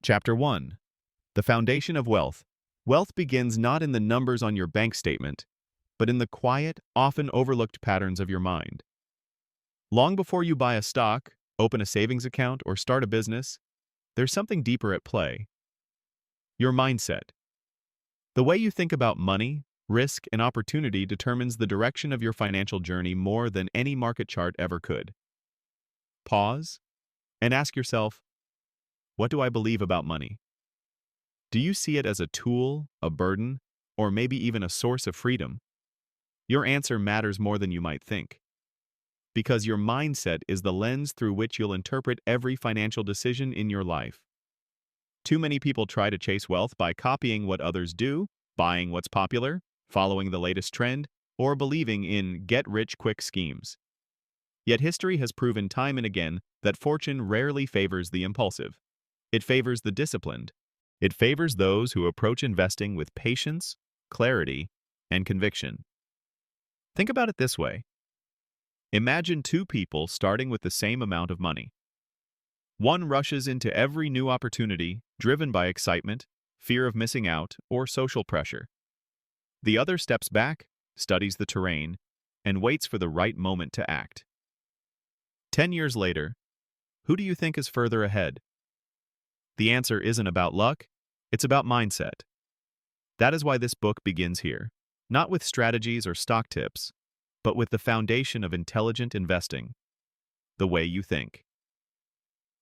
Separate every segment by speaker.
Speaker 1: Chapter 1. The Foundation of Wealth. Wealth begins not in the numbers on your bank statement, but in the quiet, often overlooked patterns of your mind. Long before you buy a stock, open a savings account, or start a business, there's something deeper at play. Your mindset. The way you think about money, risk, and opportunity determines the direction of your financial journey more than any market chart ever could. Pause and ask yourself, what do I believe about money? Do you see it as a tool, a burden, or maybe even a source of freedom? Your answer matters more than you might think, because your mindset is the lens through which you'll interpret every financial decision in your life. Too many people try to chase wealth by copying what others do, buying what's popular, following the latest trend, or believing in get-rich-quick schemes. Yet history has proven time and again that fortune rarely favors the impulsive. It favors the disciplined. It favors those who approach investing with patience, clarity, and conviction. Think about it this way. Imagine two people starting with the same amount of money. One rushes into every new opportunity, driven by excitement, fear of missing out, or social pressure. The other steps back, studies the terrain, and waits for the right moment to act. 10 years later, who do you think is further ahead? The answer isn't about luck, it's about mindset. That is why this book begins here, not with strategies or stock tips, but with the foundation of intelligent investing, the way you think.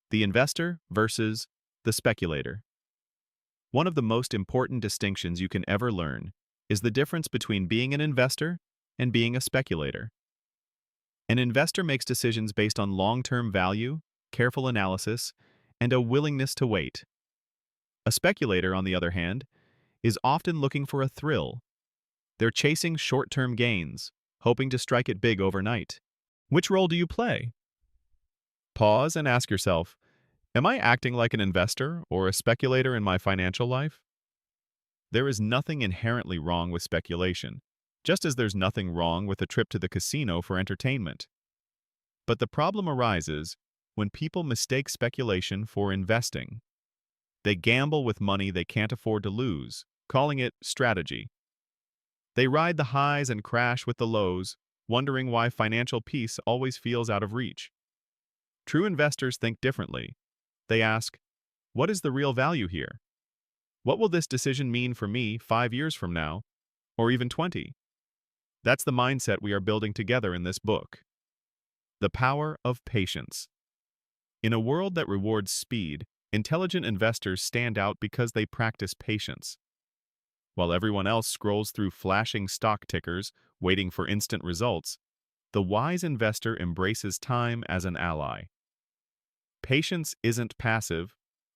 Speaker 1: The investor versus the speculator. One of the most important distinctions you can ever learn is the difference between being an investor and being a speculator. An investor makes decisions based on long-term value, careful analysis, and a willingness to wait. A speculator, on the other hand, is often looking for a thrill. They're chasing short-term gains, hoping to strike it big overnight. Which role do you play? Pause and ask yourself, am I acting like an investor or a speculator in my financial life? There is nothing inherently wrong with speculation, just as there's nothing wrong with a trip to the casino for entertainment. But the problem arises when people mistake speculation for investing. They gamble with money they can't afford to lose, calling it strategy. They ride the highs and crash with the lows, wondering why financial peace always feels out of reach. True investors think differently. They ask, what is the real value here? What will this decision mean for me 5 years from now, or even 20? That's the mindset we are building together in this book. The power of patience. In a world that rewards speed, intelligent investors stand out because they practice patience. While everyone else scrolls through flashing stock tickers, waiting for instant results, the wise investor embraces time as an ally. Patience isn't passive,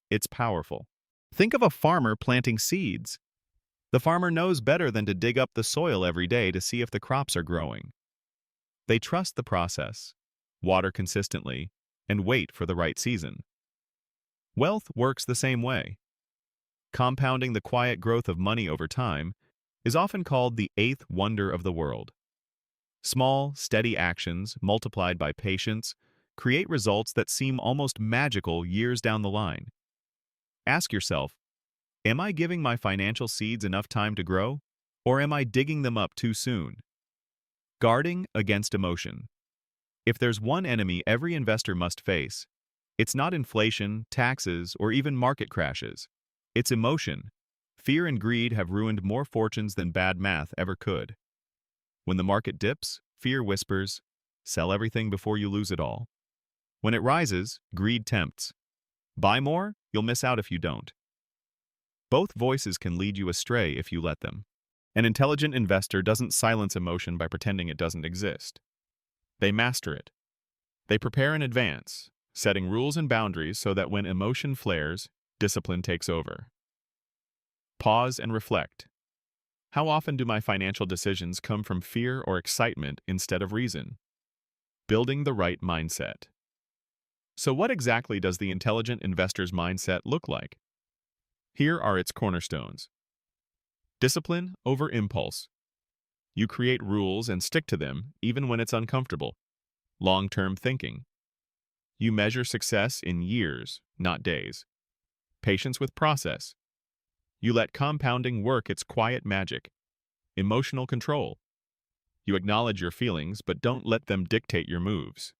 Speaker 1: it's powerful. Think of a farmer planting seeds. The farmer knows better than to dig up the soil every day to see if the crops are growing. They trust the process, water consistently, and wait for the right season. Wealth works the same way. Compounding the quiet growth of money over time is often called the eighth wonder of the world. Small, steady actions, multiplied by patience, create results that seem almost magical years down the line. Ask yourself, am I giving my financial seeds enough time to grow, or am I digging them up too soon? Guarding against emotion. If there's one enemy every investor must face, it's not inflation, taxes, or even market crashes. It's emotion. Fear and greed have ruined more fortunes than bad math ever could. When the market dips, fear whispers, sell everything before you lose it all. When it rises, greed tempts. Buy more, you'll miss out if you don't. Both voices can lead you astray if you let them. An intelligent investor doesn't silence emotion by pretending it doesn't exist. They master it. They prepare in advance, setting rules and boundaries so that when emotion flares, discipline takes over. Pause and reflect. How often do my financial decisions come from fear or excitement instead of reason? Building the right mindset. So what exactly does the intelligent investor's mindset look like? Here are its cornerstones. Discipline over impulse. You create rules and stick to them even when it's uncomfortable. Long-term thinking. You measure success in years, not days. patience with process. You let compounding work its quiet magic. Emotional control. You acknowledge your feelings, but don't let them dictate your moves.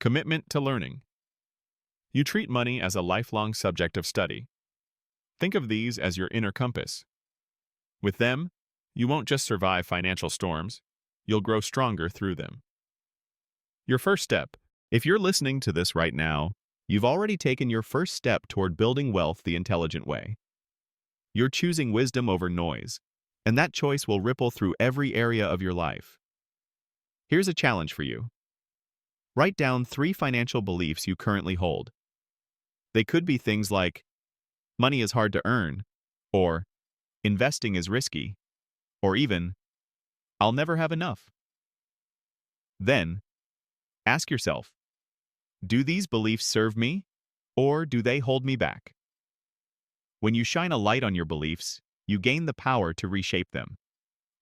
Speaker 1: Commitment to learning. You treat money as a lifelong subject of study. Think of these as your inner compass. With them, you won't just survive financial storms, you'll grow stronger through them. Your first step. If you're listening to this right now, you've already taken your first step toward building wealth the intelligent way. You're choosing wisdom over noise, and that choice will ripple through every area of your life. Here's a challenge for you. Write down 3 financial beliefs you currently hold. They could be things like, money is hard to earn, or investing is risky, or even, I'll never have enough. Then, ask yourself, do these beliefs serve me, or do they hold me back? When you shine a light on your beliefs, you gain the power to reshape them.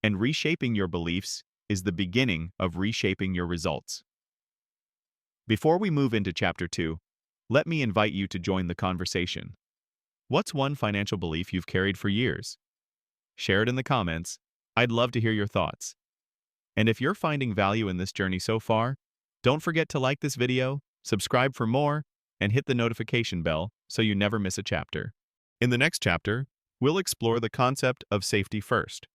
Speaker 1: And reshaping your beliefs is the beginning of reshaping your results. Before we move into Chapter 2, let me invite you to join the conversation. What's one financial belief you've carried for years? Share it in the comments. I'd love to hear your thoughts. And if you're finding value in this journey so far, don't forget to like this video, subscribe for more, and hit the notification bell so you never miss a chapter. In the next chapter, we'll explore the concept of safety first,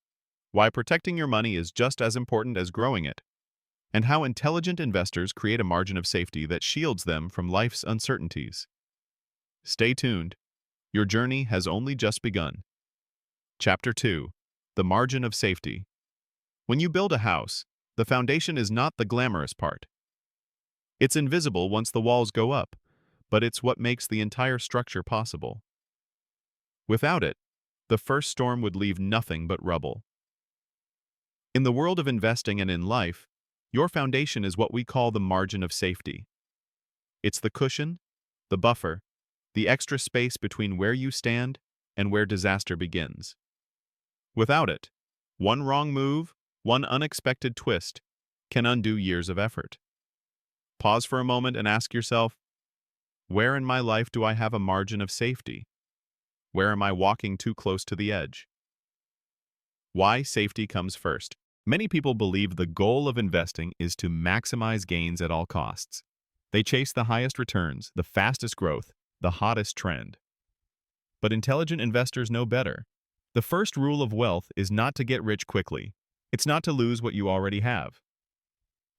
Speaker 1: why protecting your money is just as important as growing it, and how intelligent investors create a margin of safety that shields them from life's uncertainties. Stay tuned. Your journey has only just begun. Chapter 2. The Margin of Safety. When you build a house, the foundation is not the glamorous part. It's invisible once the walls go up, but it's what makes the entire structure possible. Without it, the first storm would leave nothing but rubble. In the world of investing and in life, your foundation is what we call the margin of safety. It's the cushion, the buffer, the extra space between where you stand and where disaster begins. Without it, one wrong move, one unexpected twist, can undo years of effort. Pause for a moment and ask yourself, where in my life do I have a margin of safety? Where am I walking too close to the edge? Why safety comes first. Many people believe the goal of investing is to maximize gains at all costs. They chase the highest returns, the fastest growth, the hottest trend. But intelligent investors know better. The first rule of wealth is not to get rich quickly. It's not to lose what you already have.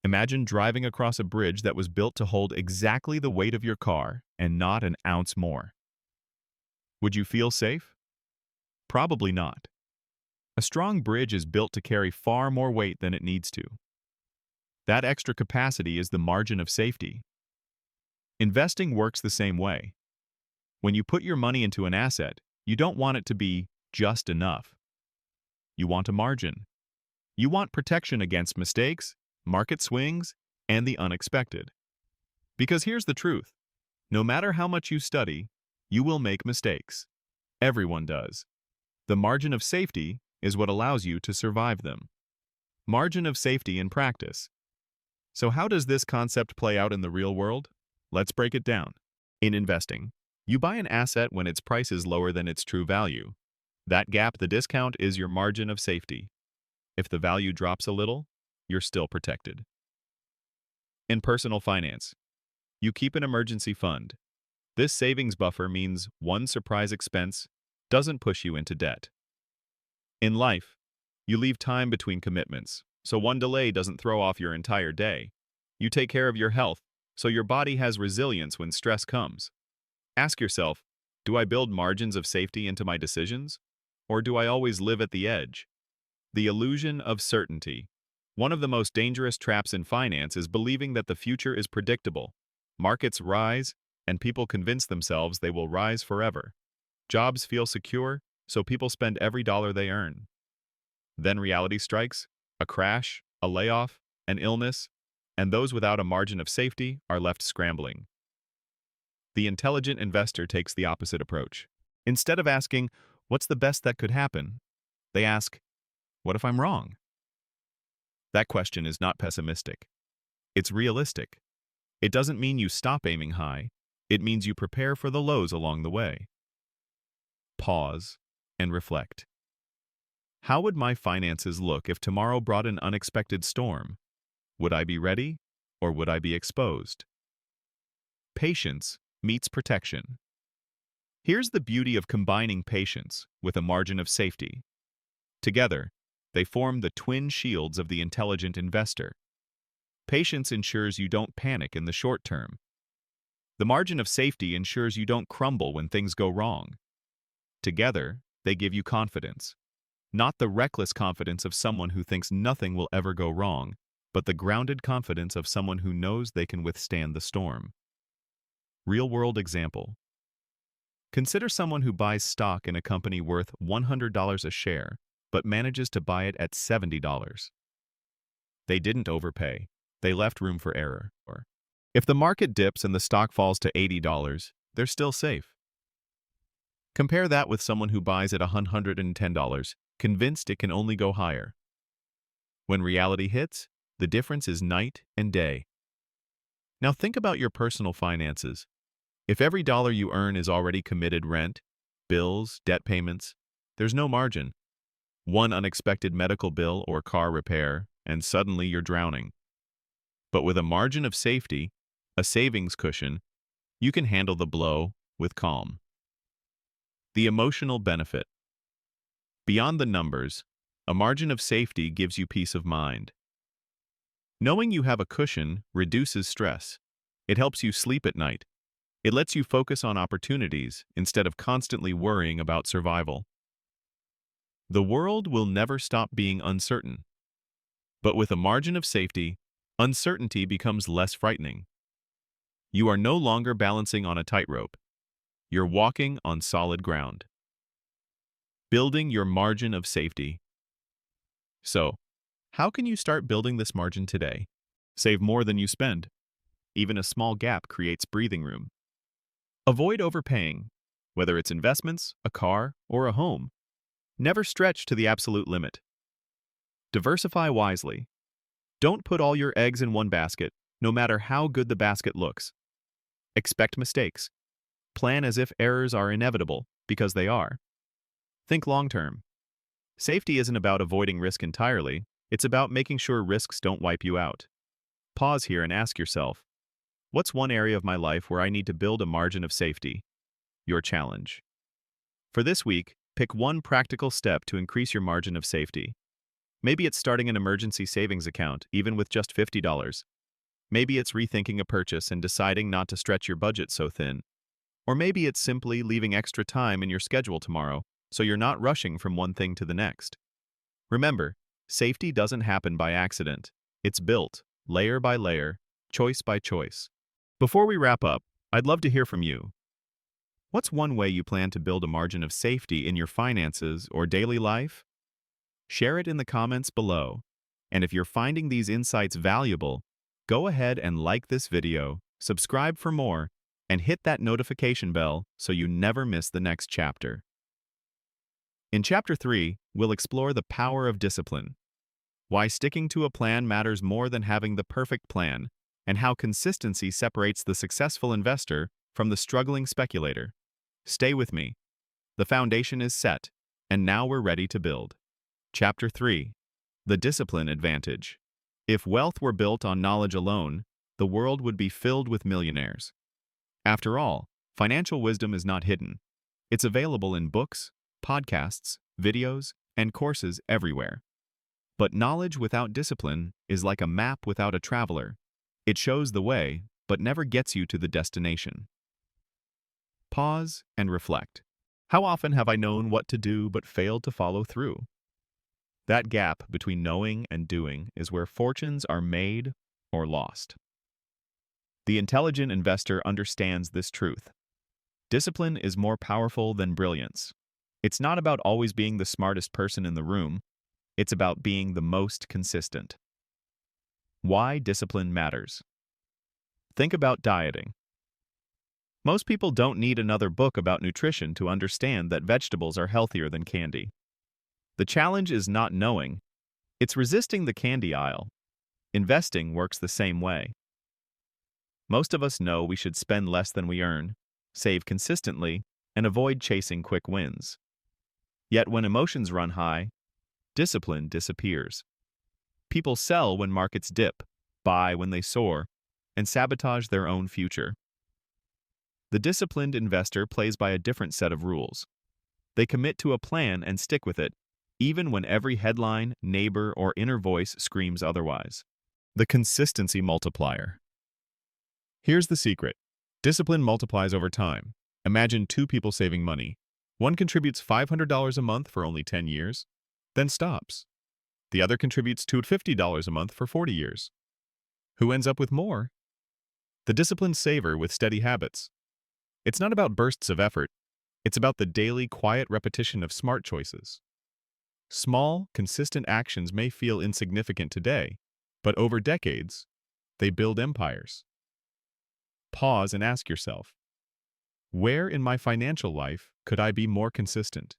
Speaker 1: Imagine driving across a bridge that was built to hold exactly the weight of your car and not an ounce more. Would you feel safe? Probably not. A strong bridge is built to carry far more weight than it needs to. That extra capacity is the margin of safety. Investing works the same way. When you put your money into an asset, you don't want it to be just enough. You want a margin. You want protection against mistakes, market swings, and the unexpected. Because here's the truth. No matter how much you study, you will make mistakes. Everyone does. The margin of safety is what allows you to survive them. Margin of safety in practice. So how does this concept play out in the real world? Let's break it down. In investing, you buy an asset when its price is lower than its true value. That gap, the discount, is your margin of safety. If the value drops a little, you're still protected. In personal finance, you keep an emergency fund. This savings buffer means one surprise expense doesn't push you into debt. In life, you leave time between commitments, so one delay doesn't throw off your entire day. You take care of your health, so your body has resilience when stress comes. Ask yourself, do I build margins of safety into my decisions? Or do I always live at the edge? The illusion of certainty. One of the most dangerous traps in finance is believing that the future is predictable. Markets rise, and people convince themselves they will rise forever. Jobs feel secure, so people spend every dollar they earn. Then reality strikes, a crash, a layoff, an illness, and those without a margin of safety are left scrambling. The intelligent investor takes the opposite approach. Instead of asking, what's the best that could happen? They ask, what if I'm wrong? That question is not pessimistic. It's realistic. It doesn't mean you stop aiming high. It means you prepare for the lows along the way. Pause and reflect. How would my finances look if tomorrow brought an unexpected storm? Would I be ready, or would I be exposed? Patience meets protection. Here's the beauty of combining patience with a margin of safety. Together, they form the twin shields of the intelligent investor. Patience ensures you don't panic in the short term. The margin of safety ensures you don't crumble when things go wrong. Together, they give you confidence. Not the reckless confidence of someone who thinks nothing will ever go wrong, but the grounded confidence of someone who knows they can withstand the storm. Real-world example. Consider someone who buys stock in a company worth $100 a share, but manages to buy it at $70. They didn't overpay. They left room for error. If the market dips and the stock falls to $80, they're still safe. Compare that with someone who buys at $110, convinced it can only go higher. When reality hits, the difference is night and day. Now think about your personal finances. If every dollar you earn is already committed rent, bills, debt payments, there's no margin. One unexpected medical bill or car repair, and suddenly you're drowning. But with a margin of safety, a savings cushion, you can handle the blow with calm. The emotional benefit. Beyond the numbers, a margin of safety gives you peace of mind. Knowing you have a cushion reduces stress. It helps you sleep at night. It lets you focus on opportunities instead of constantly worrying about survival. The world will never stop being uncertain. But with a margin of safety, uncertainty becomes less frightening. You are no longer balancing on a tightrope. You're walking on solid ground. Building your margin of safety. So, how can you start building this margin today? Save more than you spend. Even a small gap creates breathing room. Avoid overpaying, whether it's investments, a car, or a home. Never stretch to the absolute limit. Diversify wisely. Don't put all your eggs in one basket, no matter how good the basket looks. Expect mistakes. Plan as if errors are inevitable, because they are. Think long-term. Safety isn't about avoiding risk entirely, it's about making sure risks don't wipe you out. Pause here and ask yourself, what's one area of my life where I need to build a margin of safety? Your challenge. For this week, pick one practical step to increase your margin of safety. Maybe it's starting an emergency savings account, even with just $50. Maybe it's rethinking a purchase and deciding not to stretch your budget so thin. Or maybe it's simply leaving extra time in your schedule tomorrow, so you're not rushing from one thing to the next. Remember, safety doesn't happen by accident. It's built, layer by layer, choice by choice. Before we wrap up, I'd love to hear from you. What's one way you plan to build a margin of safety in your finances or daily life? Share it in the comments below. And if you're finding these insights valuable, go ahead and like this video, subscribe for more, and hit that notification bell so you never miss the next chapter. In Chapter 3, we'll explore the power of discipline, why sticking to a plan matters more than having the perfect plan, and how consistency separates the successful investor from the struggling speculator. Stay with me. The foundation is set, and now we're ready to build. Chapter 3. The Discipline Advantage. If wealth were built on knowledge alone, the world would be filled with millionaires. After all, financial wisdom is not hidden. It's available in books, podcasts, videos, and courses everywhere. But knowledge without discipline is like a map without a traveler. It shows the way, but never gets you to the destination. Pause and reflect. How often have I known what to do but failed to follow through? That gap between knowing and doing is where fortunes are made or lost. The intelligent investor understands this truth. Discipline is more powerful than brilliance. It's not about always being the smartest person in the room. It's about being the most consistent. Why discipline matters. Think about dieting. Most people don't need another book about nutrition to understand that vegetables are healthier than candy. The challenge is not knowing. It's resisting the candy aisle. Investing works the same way. Most of us know we should spend less than we earn, save consistently, and avoid chasing quick wins. Yet when emotions run high, discipline disappears. People sell when markets dip, buy when they soar, and sabotage their own future. The disciplined investor plays by a different set of rules. They commit to a plan and stick with it, even when every headline, neighbor, or inner voice screams otherwise. The consistency multiplier. Here's the secret. Discipline multiplies over time. Imagine two people saving money. One contributes $500 a month for only 10 years, then stops. The other contributes $250 a month for 40 years. Who ends up with more? The disciplined saver with steady habits. It's not about bursts of effort. It's about the daily, quiet repetition of smart choices. Small, consistent actions may feel insignificant today, but over decades, they build empires. Pause and ask yourself, where in my financial life could I be more consistent?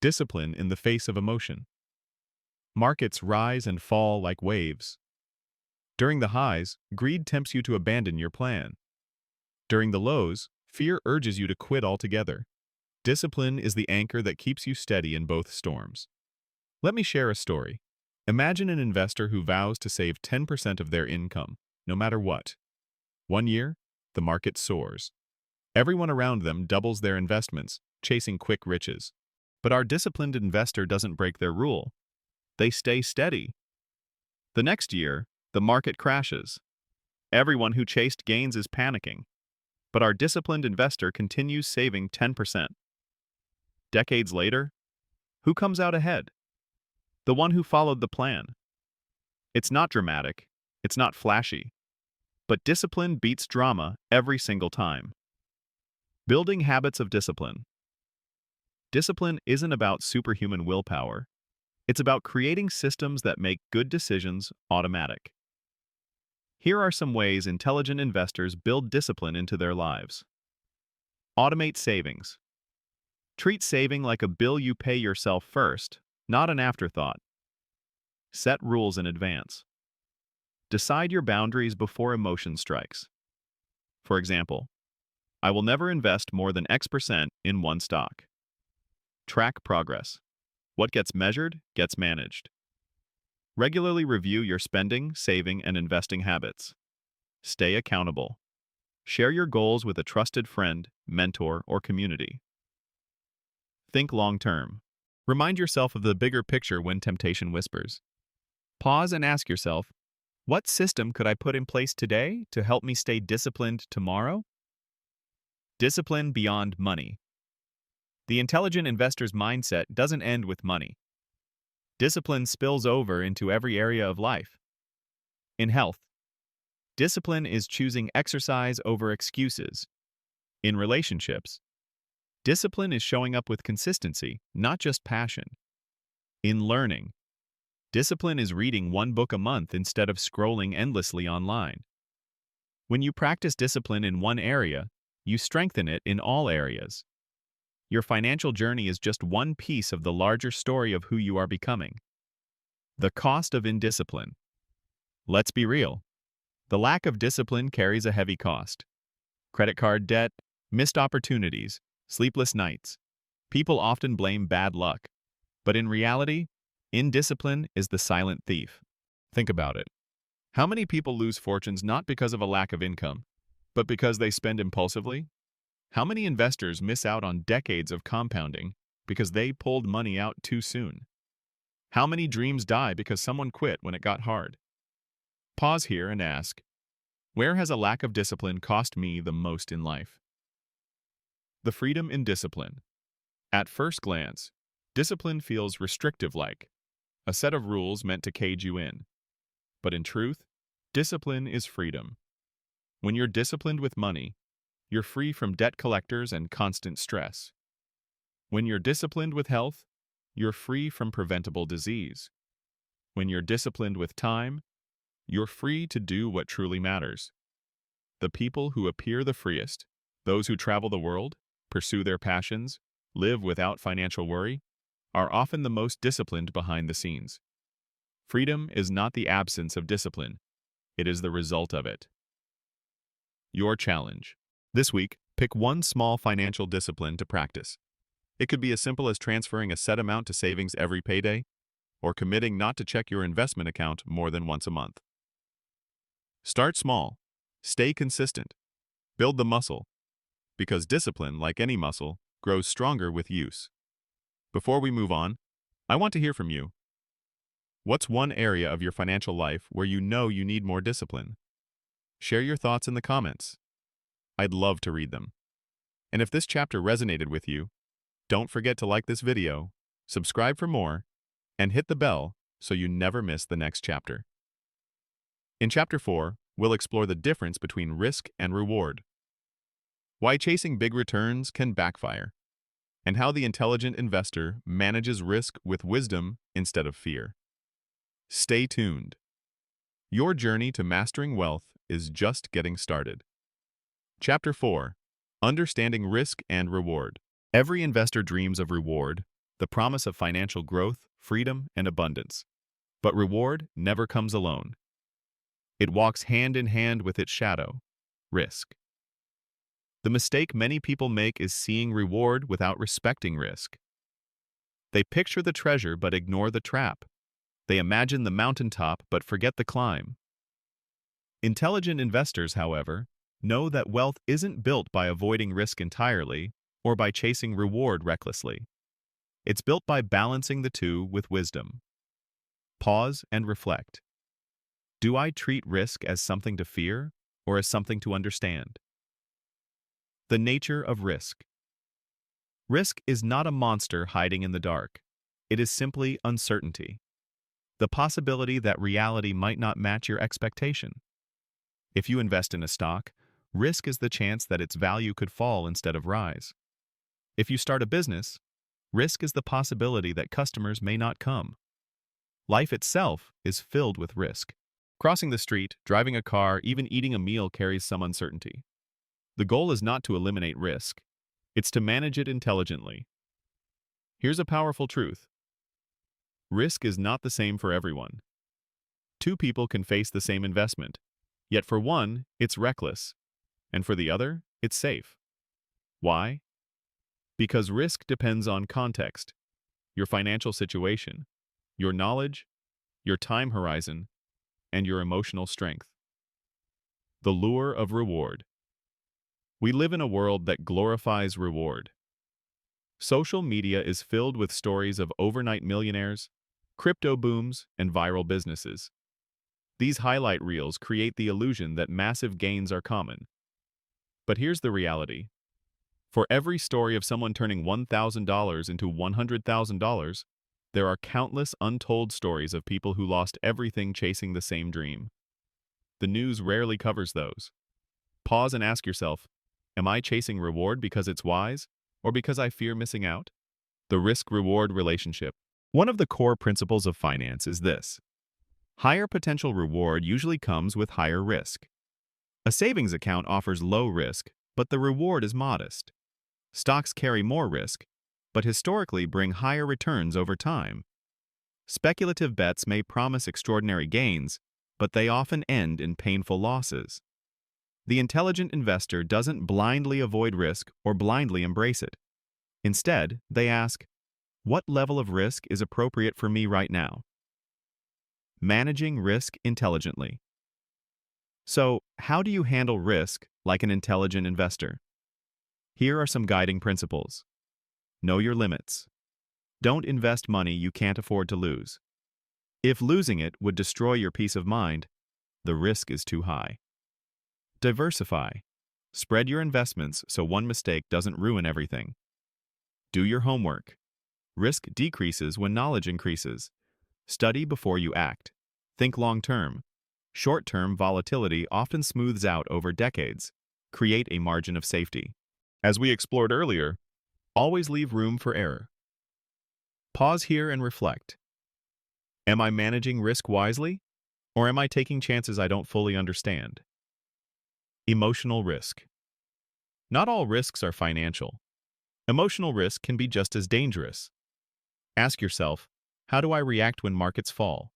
Speaker 1: Discipline in the face of emotion. Markets rise and fall like waves. During the highs, greed tempts you to abandon your plan. During the lows, fear urges you to quit altogether. Discipline is the anchor that keeps you steady in both storms. Let me share a story. Imagine an investor who vows to save 10% of their income, no matter what. One year, the market soars. Everyone around them doubles their investments, chasing quick riches. But our disciplined investor doesn't break their rule. They stay steady. The next year, the market crashes. Everyone who chased gains is panicking. But our disciplined investor continues saving 10%. Decades later, who comes out ahead? The one who followed the plan. It's not dramatic, it's not flashy, but discipline beats drama every single time. Building habits of discipline. Discipline isn't about superhuman willpower. It's about creating systems that make good decisions automatic. Here are some ways intelligent investors build discipline into their lives. Automate savings. Treat saving like a bill you pay yourself first, not an afterthought. Set rules in advance. Decide your boundaries before emotion strikes. For example, I will never invest more than X% in one stock. Track progress. What gets measured gets managed. Regularly review your spending, saving, and investing habits. Stay accountable. Share your goals with a trusted friend, mentor, or community. Think long-term. Remind yourself of the bigger picture when temptation whispers. Pause and ask yourself, what system could I put in place today to help me stay disciplined tomorrow? Discipline beyond money. The intelligent investor's mindset doesn't end with money. Discipline spills over into every area of life. In health, discipline is choosing exercise over excuses. In relationships, discipline is showing up with consistency, not just passion. In learning, discipline is reading one book a month instead of scrolling endlessly online. When you practice discipline in one area, you strengthen it in all areas. Your financial journey is just one piece of the larger story of who you are becoming. The cost of indiscipline. Let's be real. The lack of discipline carries a heavy cost. Credit card debt, missed opportunities, sleepless nights. People often blame bad luck. But in reality, indiscipline is the silent thief. Think about it. How many people lose fortunes not because of a lack of income, but because they spend impulsively? How many investors miss out on decades of compounding because they pulled money out too soon? How many dreams die because someone quit when it got hard? Pause here and ask, where has a lack of discipline cost me the most in life? The freedom in discipline. At first glance, discipline feels restrictive-like, a set of rules meant to cage you in. But in truth, discipline is freedom. When you're disciplined with money, you're free from debt collectors and constant stress. When you're disciplined with health, you're free from preventable disease. When you're disciplined with time, you're free to do what truly matters. The people who appear the freest, those who travel the world, pursue their passions, live without financial worry, are often the most disciplined behind the scenes. Freedom is not the absence of discipline, it is the result of it. your challenge. This week, pick one small financial discipline to practice. It could be as simple as transferring a set amount to savings every payday, or committing not to check your investment account more than once a month. Start small. Stay consistent. Build the muscle, because discipline, like any muscle, grows stronger with use. Before we move on, I want to hear from you. What's one area of your financial life where you know you need more discipline? Share your thoughts in the comments. I'd love to read them. And if this chapter resonated with you, don't forget to like this video, subscribe for more, and hit the bell so you never miss the next chapter. In Chapter 4, we'll explore the difference between risk and reward, why chasing big returns can backfire, and how the intelligent investor manages risk with wisdom instead of fear. Stay tuned. Your journey to mastering wealth is just getting started. Chapter 4. Understanding Risk and Reward. Every investor dreams of reward, the promise of financial growth, freedom, and abundance. But reward never comes alone. It walks hand in hand with its shadow, risk. The mistake many people make is seeing reward without respecting risk. They picture the treasure but ignore the trap. They imagine the mountaintop but forget the climb. Intelligent investors, however, know that wealth isn't built by avoiding risk entirely or by chasing reward recklessly. It's built by balancing the two with wisdom. Pause and reflect. Do I treat risk as something to fear or as something to understand? The nature of risk. Risk is not a monster hiding in the dark. It is simply uncertainty. The possibility that reality might not match your expectation. If you invest in a stock, risk is the chance that its value could fall instead of rise. If you start a business, risk is the possibility that customers may not come. Life itself is filled with risk. Crossing the street, driving a car, even eating a meal carries some uncertainty. The goal is not to eliminate risk. It's to manage it intelligently. Here's a powerful truth. Risk is not the same for everyone. Two people can face the same investment, yet for one, it's reckless, and for the other, it's safe. Why? Because risk depends on context, your financial situation, your knowledge, your time horizon, and your emotional strength. The lure of reward. We live in a world that glorifies reward. Social media is filled with stories of overnight millionaires, crypto booms, and viral businesses. These highlight reels create the illusion that massive gains are common. But here's the reality. For every story of someone turning $1,000 into $100,000, there are countless untold stories of people who lost everything chasing the same dream. The news rarely covers those. Pause and ask yourself, am I chasing reward because it's wise, or because I fear missing out? The risk-reward relationship. One of the core principles of finance is this. Higher potential reward usually comes with higher risk. A savings account offers low risk, but the reward is modest. Stocks carry more risk, but historically bring higher returns over time. Speculative bets may promise extraordinary gains, but they often end in painful losses. The intelligent investor doesn't blindly avoid risk or blindly embrace it. Instead, they ask, what level of risk is appropriate for me right now? Managing risk intelligently. So, how do you handle risk like an intelligent investor? Here are some guiding principles. Know your limits. Don't invest money you can't afford to lose. If losing it would destroy your peace of mind, the risk is too high. Diversify. Spread your investments so one mistake doesn't ruin everything. Do your homework. Risk decreases when knowledge increases. Study before you act. Think long-term. Short-term volatility often smooths out over decades. Create a margin of safety. As we explored earlier, always leave room for error. Pause here and reflect. Am I managing risk wisely, or am I taking chances I don't fully understand? Emotional risk. Not all risks are financial. Emotional risk can be just as dangerous. Ask yourself, how do I react when markets fall?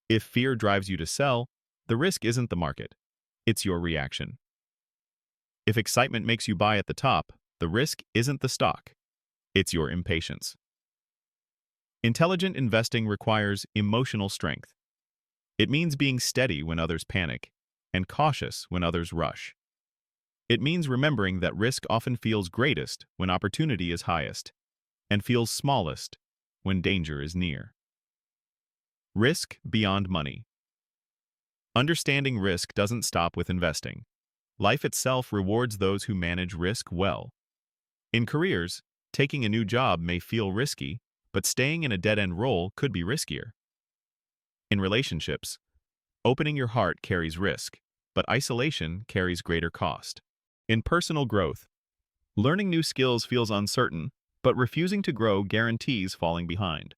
Speaker 1: If fear drives you to sell, the risk isn't the market, it's your reaction. If excitement makes you buy at the top, the risk isn't the stock, it's your impatience. Intelligent investing requires emotional strength. It means being steady when others panic and cautious when others rush. It means remembering that risk often feels greatest when opportunity is highest and feels smallest when danger is near. Risk beyond money. Understanding risk doesn't stop with investing. Life itself rewards those who manage risk well. In careers, taking a new job may feel risky, but staying in a dead-end role could be riskier. In relationships, opening your heart carries risk, but isolation carries greater cost. In personal growth, learning new skills feels uncertain, but refusing to grow guarantees falling behind.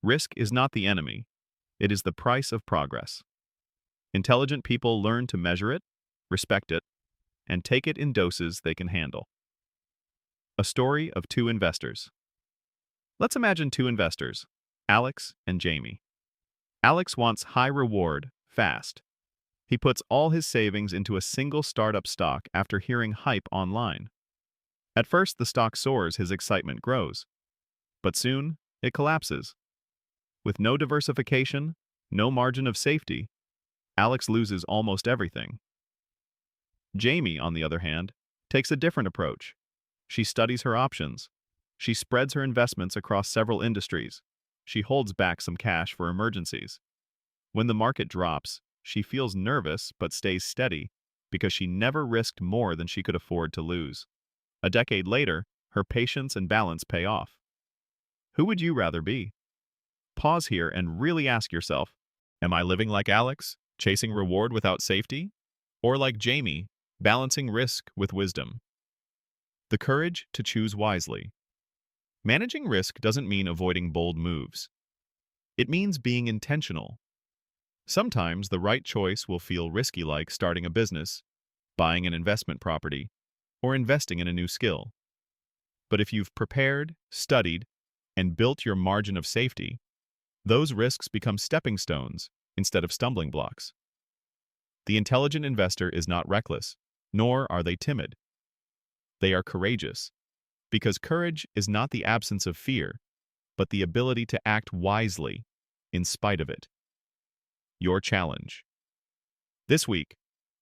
Speaker 1: Risk is not the enemy, it is the price of progress. Intelligent people learn to measure it, respect it, and take it in doses they can handle. A story of two investors. Let's imagine two investors, Alex and Jamie. Alex wants high reward, fast. He puts all his savings into a single startup stock after hearing hype online. At first, the stock soars, his excitement grows. But soon, it collapses. With no diversification, no margin of safety, Alex loses almost everything. Jamie, on the other hand, takes a different approach. She studies her options. She spreads her investments across several industries. She holds back some cash for emergencies. When the market drops, she feels nervous but stays steady because she never risked more than she could afford to lose. A decade later, her patience and balance pay off. Who would you rather be? Pause here and really ask yourself, am I living like Alex, chasing reward without safety? Or like Jamie, balancing risk with wisdom? The courage to choose wisely. Managing risk doesn't mean avoiding bold moves. It means being intentional. Sometimes the right choice will feel risky, like starting a business, buying an investment property, or investing in a new skill. But if you've prepared, studied, and built your margin of safety, those risks become stepping stones instead of stumbling blocks. The intelligent investor is not reckless, nor are they timid. They are courageous, because courage is not the absence of fear, but the ability to act wisely in spite of it. Your challenge. This week,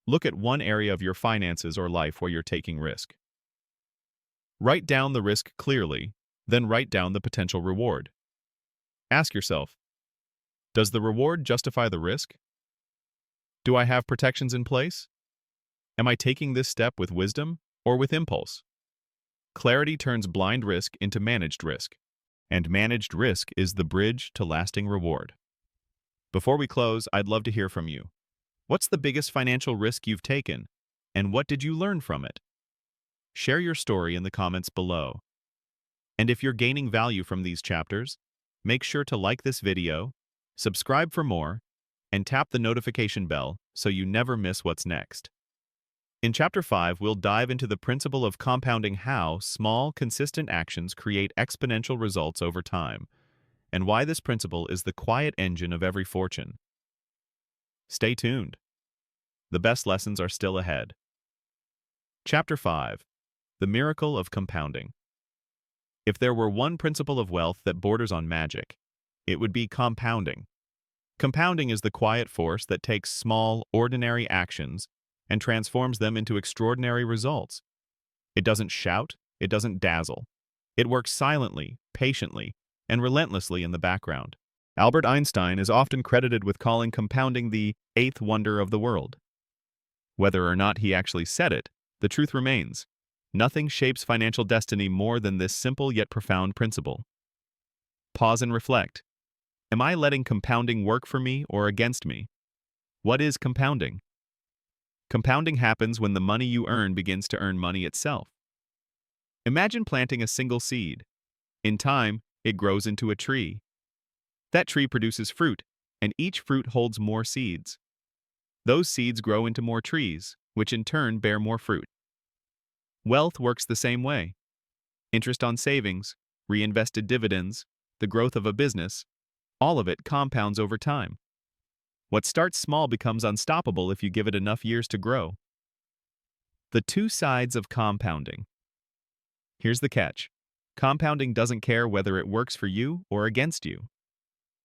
Speaker 1: look at one area of your finances or life where you're taking risk. Write down the risk clearly, then write down the potential reward. Ask yourself, does the reward justify the risk? Do I have protections in place? Am I taking this step with wisdom or with impulse? Clarity turns blind risk into managed risk, and managed risk is the bridge to lasting reward. Before we close, I'd love to hear from you. What's the biggest financial risk you've taken, and what did you learn from it? Share your story in the comments below. And if you're gaining value from these chapters, make sure to like this video, subscribe for more, and tap the notification bell so you never miss what's next. In Chapter 5, we'll dive into the principle of compounding, how small, consistent actions create exponential results over time, and why this principle is the quiet engine of every fortune. Stay tuned. The best lessons are still ahead. Chapter 5. The Miracle of Compounding. If there were one principle of wealth that borders on magic, it would be compounding. Compounding is the quiet force that takes small, ordinary actions and transforms them into extraordinary results. It doesn't shout, it doesn't dazzle. It works silently, patiently, and relentlessly in the background. Albert Einstein is often credited with calling compounding the eighth wonder of the world. Whether or not he actually said it, the truth remains. Nothing shapes financial destiny more than this simple yet profound principle. Pause and reflect. Am I letting compounding work for me or against me? What is compounding? Compounding happens when the money you earn begins to earn money itself. Imagine planting a single seed. In time, it grows into a tree. That tree produces fruit, and each fruit holds more seeds. Those seeds grow into more trees, which in turn bear more fruit. Wealth works the same way. Interest on savings, reinvested dividends, the growth of a business, all of it compounds over time. What starts small becomes unstoppable if you give it enough years to grow. The two sides of compounding. Here's the catch. Compounding doesn't care whether it works for you or against you.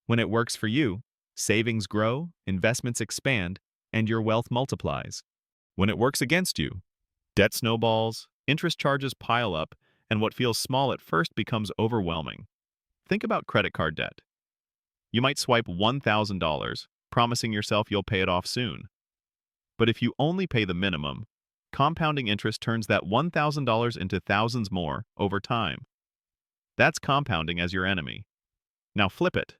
Speaker 1: When it works for you, savings grow, investments expand, and your wealth multiplies. When it works against you, debt snowballs, interest charges pile up, and what feels small at first becomes overwhelming. Think about credit card debt. You might swipe $1,000, promising yourself you'll pay it off soon. But if you only pay the minimum, compounding interest turns that $1,000 into thousands more over time. That's compounding as your enemy. Now flip it.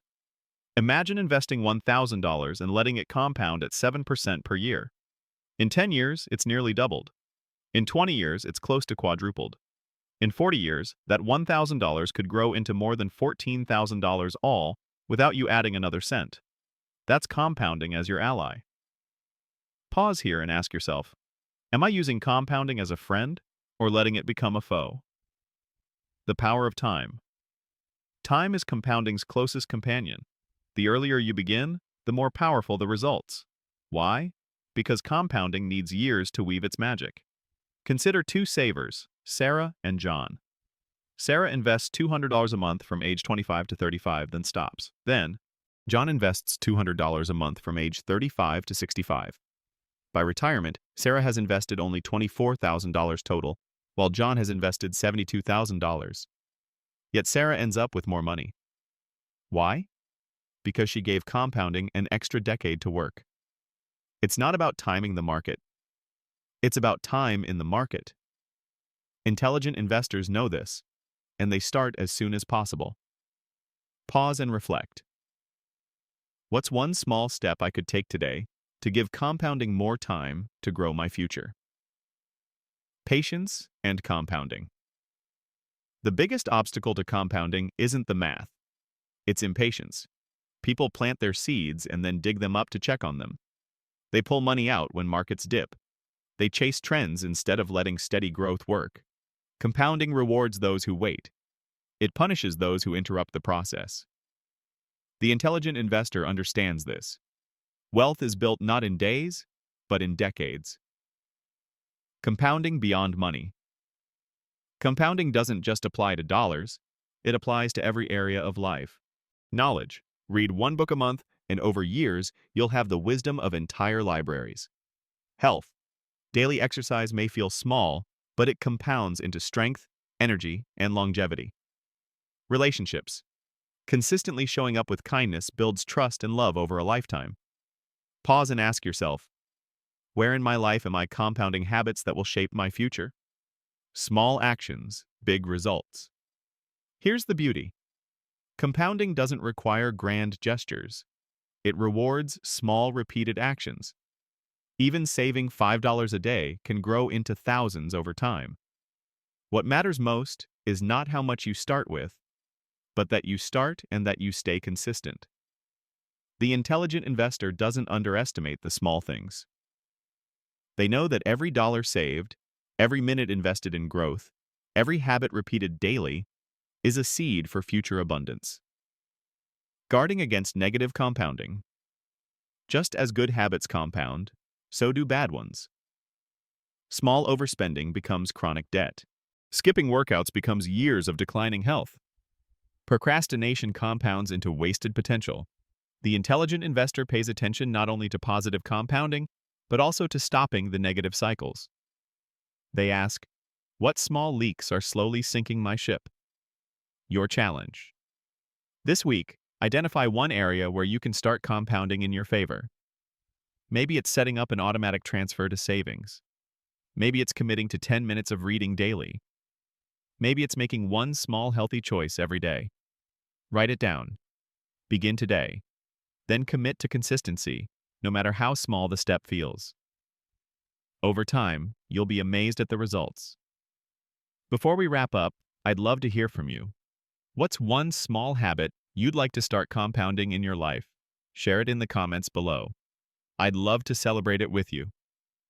Speaker 1: Imagine investing $1,000 and letting it compound at 7% per year. In 10 years, it's nearly doubled. In 20 years, it's close to quadrupled. In 40 years, that $1,000 could grow into more than $14,000 all without you adding another cent. That's compounding as your ally. Pause here and ask yourself, am I using compounding as a friend or letting it become a foe? The power of time. Time is compounding's closest companion. The earlier you begin, the more powerful the results. Why? Because compounding needs years to weave its magic. Consider two savers, Sarah and John. Sarah invests $200 a month from age 25 to 35, then stops. Then, John invests $200 a month from age 35 to 65. By retirement, Sarah has invested only $24,000 total, while John has invested $72,000. Yet Sarah ends up with more money. Why? Because she gave compounding an extra decade to work. It's not about timing the market. It's about time in the market. Intelligent investors know this, and they start as soon as possible. Pause and reflect. What's one small step I could take today to give compounding more time to grow my future? Patience and compounding. The biggest obstacle to compounding isn't the math. It's impatience. People plant their seeds and then dig them up to check on them. They pull money out when markets dip. They chase trends instead of letting steady growth work. Compounding rewards those who wait. It punishes those who interrupt the process. The intelligent investor understands this. Wealth is built not in days, but in decades. Compounding beyond money. Compounding doesn't just apply to dollars, it applies to every area of life. Knowledge. Read one book a month, and over years, you'll have the wisdom of entire libraries. Health. Daily exercise may feel small, but it compounds into strength, energy, and longevity. Relationships. Consistently showing up with kindness builds trust and love over a lifetime. Pause and ask yourself, where in my life am I compounding habits that will shape my future? Small actions, big results. Here's the beauty. Compounding doesn't require grand gestures. It rewards small, repeated actions. Even saving $5 a day can grow into thousands over time. What matters most is not how much you start with, but that you start and that you stay consistent. The intelligent investor doesn't underestimate the small things. They know that every dollar saved, every minute invested in growth, every habit repeated daily, is a seed for future abundance. Guarding against negative compounding. Just as good habits compound, so do bad ones. Small overspending becomes chronic debt. Skipping workouts becomes years of declining health. Procrastination compounds into wasted potential. The intelligent investor pays attention not only to positive compounding, but also to stopping the negative cycles. They ask, what small leaks are slowly sinking my ship? Your challenge. This week, identify one area where you can start compounding in your favor. Maybe it's setting up an automatic transfer to savings. Maybe it's committing to 10 minutes of reading daily. Maybe it's making one small healthy choice every day. Write it down. Begin today. Then commit to consistency, no matter how small the step feels. Over time, you'll be amazed at the results. Before we wrap up, I'd love to hear from you. What's one small habit you'd like to start compounding in your life? Share it in the comments below. I'd love to celebrate it with you.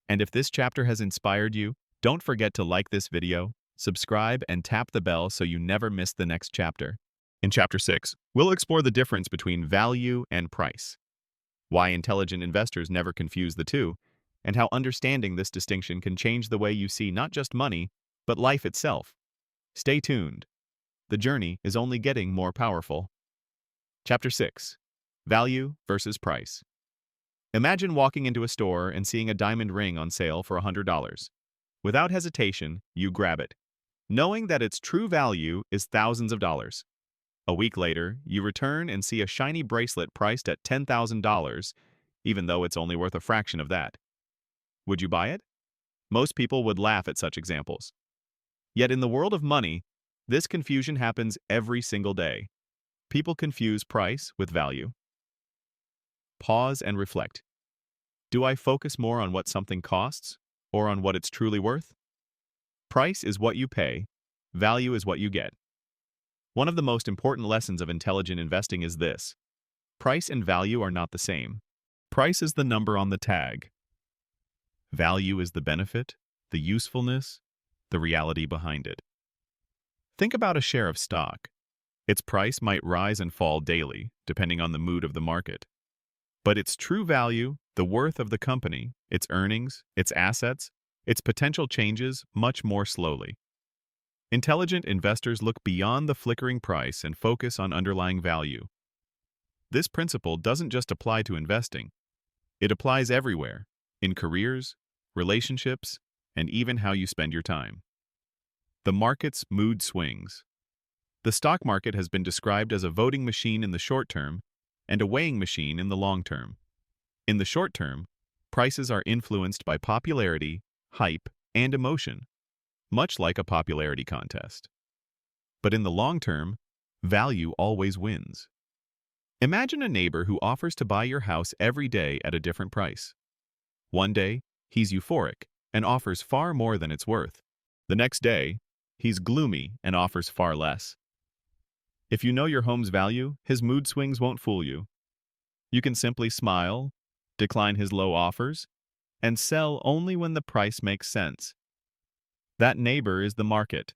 Speaker 1: And if this chapter has inspired you, don't forget to like this video, subscribe, and tap the bell so you never miss the next chapter. In Chapter 6, we'll explore the difference between value and price, why intelligent investors never confuse the two, and how understanding this distinction can change the way you see not just money, but life itself. Stay tuned. The journey is only getting more powerful. Chapter 6. Value versus Price. Imagine walking into a store and seeing a diamond ring on sale for $100. Without hesitation, you grab it, knowing that its true value is thousands of dollars. A week later, you return and see a shiny bracelet priced at $10,000, even though it's only worth a fraction of that. Would you buy it? Most people would laugh at such examples. Yet in the world of money, this confusion happens every single day. People confuse price with value. Pause and reflect. Do I focus more on what something costs or on what it's truly worth? Price is what you pay, value is what you get. One of the most important lessons of intelligent investing is this: price and value are not the same. Price is the number on the tag. Value is the benefit, the usefulness, the reality behind it. Think about a share of stock. Its price might rise and fall daily, depending on the mood of the market. But its true value, the worth of the company, its earnings, its assets, its potential changes much more slowly. Intelligent investors look beyond the flickering price and focus on underlying value. This principle doesn't just apply to investing. It applies everywhere, in careers, relationships, and even how you spend your time. The market's mood swings. The stock market has been described as a voting machine in the short term and a weighing machine in the long term. In the short term, prices are influenced by popularity, hype, and emotion, much like a popularity contest. But in the long term, value always wins. Imagine a neighbor who offers to buy your house every day at a different price. One day, he's euphoric and offers far more than it's worth. The next day, he's gloomy and offers far less. If you know your home's value, his mood swings won't fool you. You can simply smile, decline his low offers, and sell only when the price makes sense. That neighbor is the market.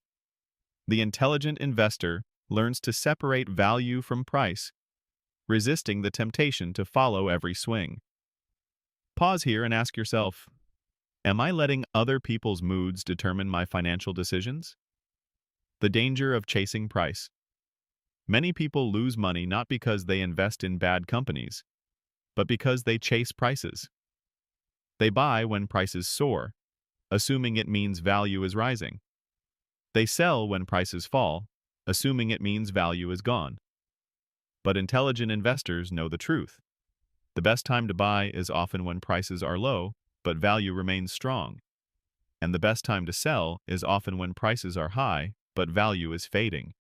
Speaker 1: The intelligent investor learns to separate value from price, resisting the temptation to follow every swing. Pause here and ask yourself, am I letting other people's moods determine my financial decisions? The danger of chasing price. Many people lose money not because they invest in bad companies, but because they chase prices. They buy when prices soar, assuming it means value is rising. They sell when prices fall, assuming it means value is gone. But intelligent investors know the truth. The best time to buy is often when prices are low, but value remains strong. And the best time to sell is often when prices are high, but value is fading.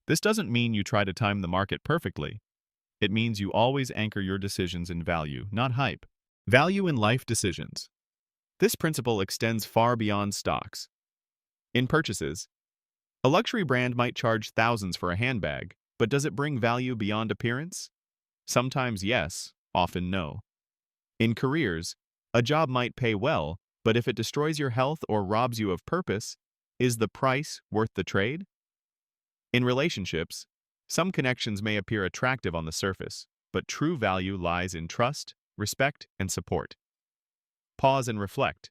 Speaker 1: This doesn't mean you try to time the market perfectly. It means you always anchor your decisions in value, not hype. Value in life decisions. This principle extends far beyond stocks. In purchases, a luxury brand might charge thousands for a handbag, but does it bring value beyond appearance? Sometimes yes, often no. In careers, a job might pay well, but if it destroys your health or robs you of purpose, is the price worth the trade? In relationships, some connections may appear attractive on the surface, but true value lies in trust, respect, and support. Pause and reflect.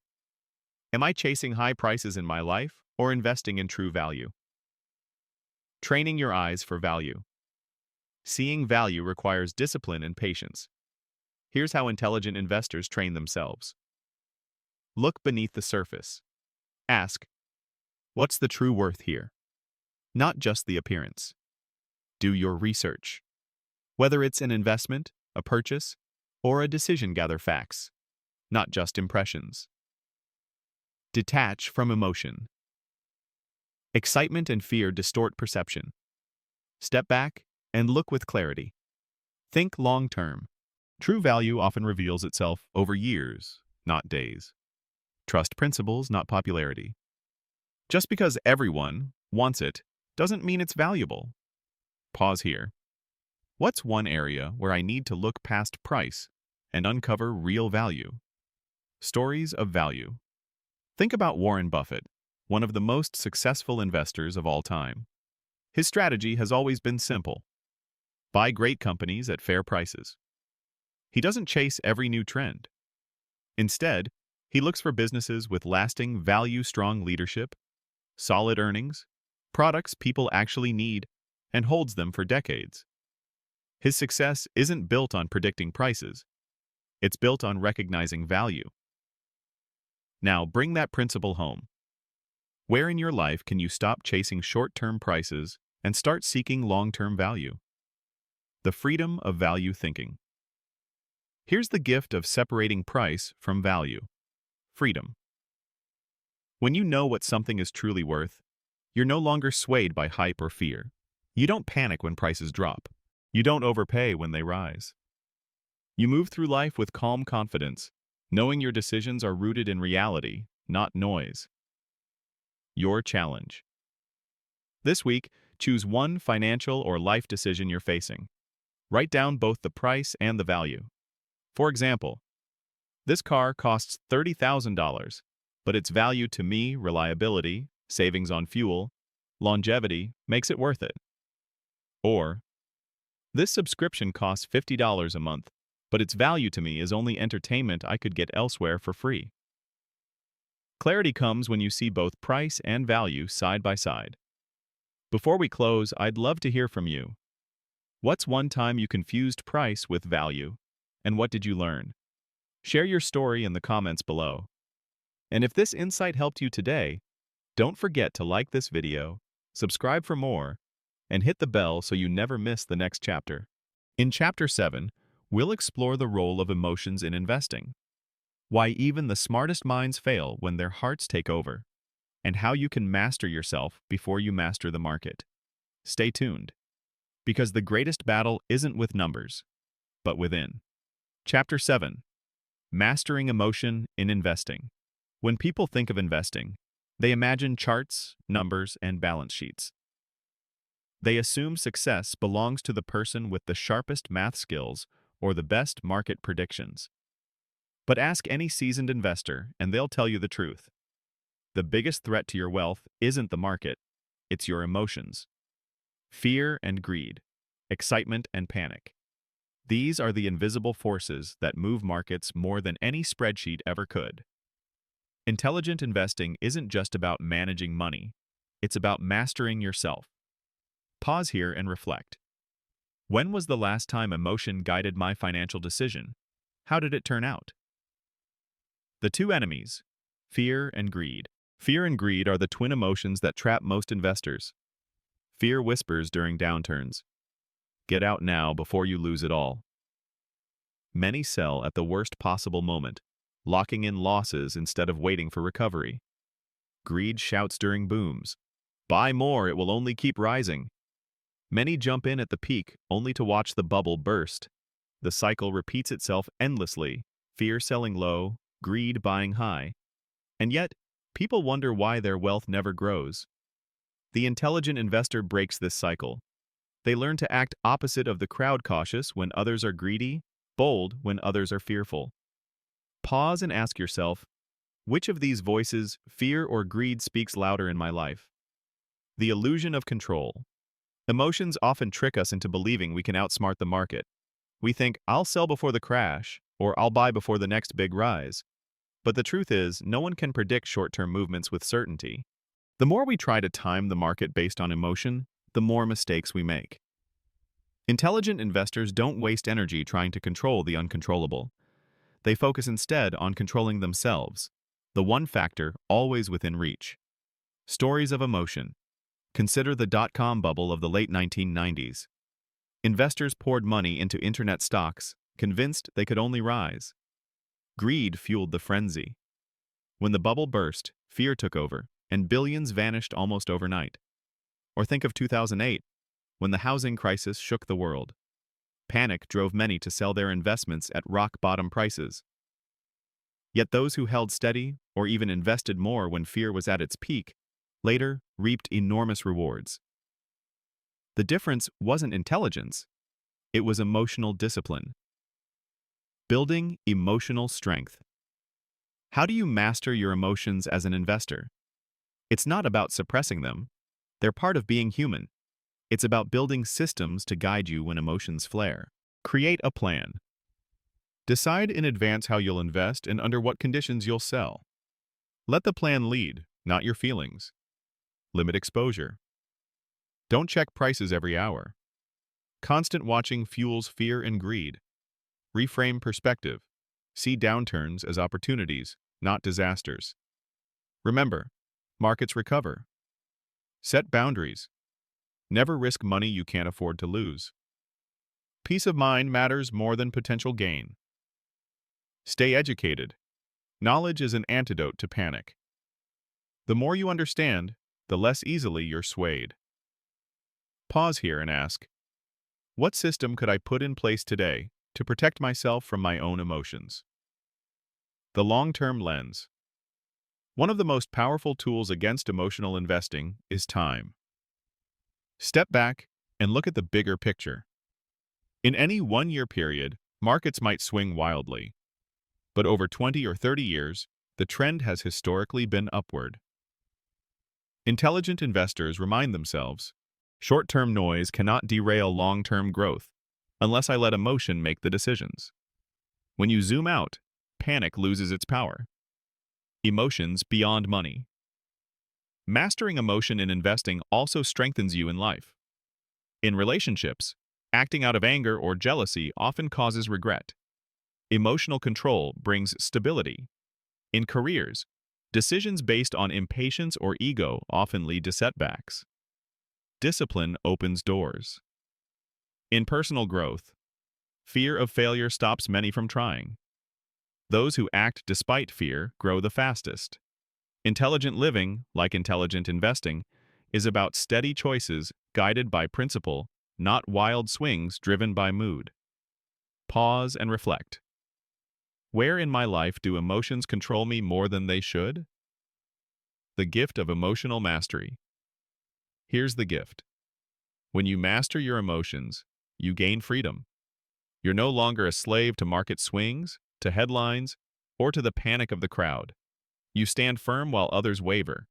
Speaker 1: Am I chasing high prices in my life or investing in true value? Training your eyes for value. Seeing value requires discipline and patience. Here's how intelligent investors train themselves. Look beneath the surface. Ask, what's the true worth here? Not just the appearance. Do your research. Whether it's an investment, a purchase, or a decision, gather facts, not just impressions. Detach from emotion. Excitement and fear distort perception. Step back and look with clarity. Think long-term. True value often reveals itself over years, not days. Trust principles, not popularity. Just because everyone wants it doesn't mean it's valuable. Pause here. What's one area where I need to look past price and uncover real value? Stories of value. Think about Warren Buffett, one of the most successful investors of all time. His strategy has always been simple. Buy great companies at fair prices. He doesn't chase every new trend. Instead, he looks for businesses with lasting, value-strong leadership, solid earnings, products people actually need, and holds them for decades. His success isn't built on predicting prices. It's built on recognizing value. Now, bring that principle home. Where in your life can you stop chasing short-term prices and start seeking long-term value? The freedom of value thinking. Here's the gift of separating price from value. Freedom. When you know what something is truly worth, you're no longer swayed by hype or fear. You don't panic when prices drop. You don't overpay when they rise. You move through life with calm confidence, knowing your decisions are rooted in reality, not noise. Your challenge. This week, choose one financial or life decision you're facing. Write down both the price and the value. For example, this car costs $30,000, but its value to me, reliability, savings on fuel, longevity, makes it worth it. Or, this subscription costs $50 a month, but its value to me is only entertainment I could get elsewhere for free. Clarity comes when you see both price and value side by side. Before we close, I'd love to hear from you. What's one time you confused price with value, and what did you learn? Share your story in the comments below. And if this insight helped you today, don't forget to like this video, subscribe for more, and hit the bell so you never miss the next chapter. In Chapter 7, we'll explore the role of emotions in investing, why even the smartest minds fail when their hearts take over, and how you can master yourself before you master the market. Stay tuned, because the greatest battle isn't with numbers, but within. Chapter 7. Mastering Emotion in Investing. When people think of investing, they imagine charts, numbers, and balance sheets. They assume success belongs to the person with the sharpest math skills or the best market predictions. But ask any seasoned investor and they'll tell you the truth. The biggest threat to your wealth isn't the market, it's your emotions. Fear and greed, excitement and panic. These are the invisible forces that move markets more than any spreadsheet ever could. Intelligent investing isn't just about managing money, it's about mastering yourself. Pause here and reflect. When was the last time emotion guided my financial decision? How did it turn out? The two enemies, fear and greed. Fear and greed are the twin emotions that trap most investors. Fear whispers during downturns. Get out now before you lose it all. Many sell at the worst possible moment, locking in losses instead of waiting for recovery. Greed shouts during booms. Buy more, it will only keep rising. Many jump in at the peak only to watch the bubble burst. The cycle repeats itself endlessly, fear selling low, greed buying high. And yet, people wonder why their wealth never grows. The intelligent investor breaks this cycle. They learn to act opposite of the crowd, cautious when others are greedy, bold when others are fearful. Pause and ask yourself, which of these voices, fear or greed, speaks louder in my life? The illusion of control. Emotions often trick us into believing we can outsmart the market. We think, I'll sell before the crash, or I'll buy before the next big rise. But the truth is, no one can predict short-term movements with certainty. The more we try to time the market based on emotion, the more mistakes we make. Intelligent investors don't waste energy trying to control the uncontrollable. They focus instead on controlling themselves, the one factor always within reach. Stories of emotion. Consider the dot-com bubble of the late 1990s. Investors poured money into internet stocks, convinced they could only rise. Greed fueled the frenzy. When the bubble burst, fear took over, and billions vanished almost overnight. Or think of 2008, when the housing crisis shook the world. Panic drove many to sell their investments at rock-bottom prices. Yet those who held steady, or even invested more when fear was at its peak, later reaped enormous rewards. The difference wasn't intelligence, it was emotional discipline. Building emotional strength. How do you master your emotions as an investor? It's not about suppressing them. They're part of being human. It's about building systems to guide you when emotions flare. Create a plan. Decide in advance how you'll invest and under what conditions you'll sell. Let the plan lead, not your feelings. Limit exposure. Don't check prices every hour. Constant watching fuels fear and greed. Reframe perspective. See downturns as opportunities, not disasters. Remember, markets recover. Set boundaries. Never risk money you can't afford to lose. Peace of mind matters more than potential gain. Stay educated. Knowledge is an antidote to panic. The more you understand, the less easily you're swayed. Pause here and ask, what system could I put in place today to protect myself from my own emotions? The long-term lens. One of the most powerful tools against emotional investing is time. Step back and look at the bigger picture. In any one-year period, markets might swing wildly. But over 20 or 30 years, the trend has historically been upward. Intelligent investors remind themselves, short-term noise cannot derail long-term growth unless I let emotion make the decisions. When you zoom out, panic loses its power. Emotions beyond money. Mastering emotion in investing also strengthens you in life. In relationships, acting out of anger or jealousy often causes regret. Emotional control brings stability. In careers, decisions based on impatience or ego often lead to setbacks. Discipline opens doors. In personal growth, fear of failure stops many from trying. Those who act despite fear grow the fastest. Intelligent living, like intelligent investing, is about steady choices guided by principle, not wild swings driven by mood. Pause and reflect. Where in my life do emotions control me more than they should? The gift of emotional mastery. Here's the gift. When you master your emotions, you gain freedom. You're no longer a slave to market swings, to headlines, or to the panic of the crowd. You stand firm while others waver.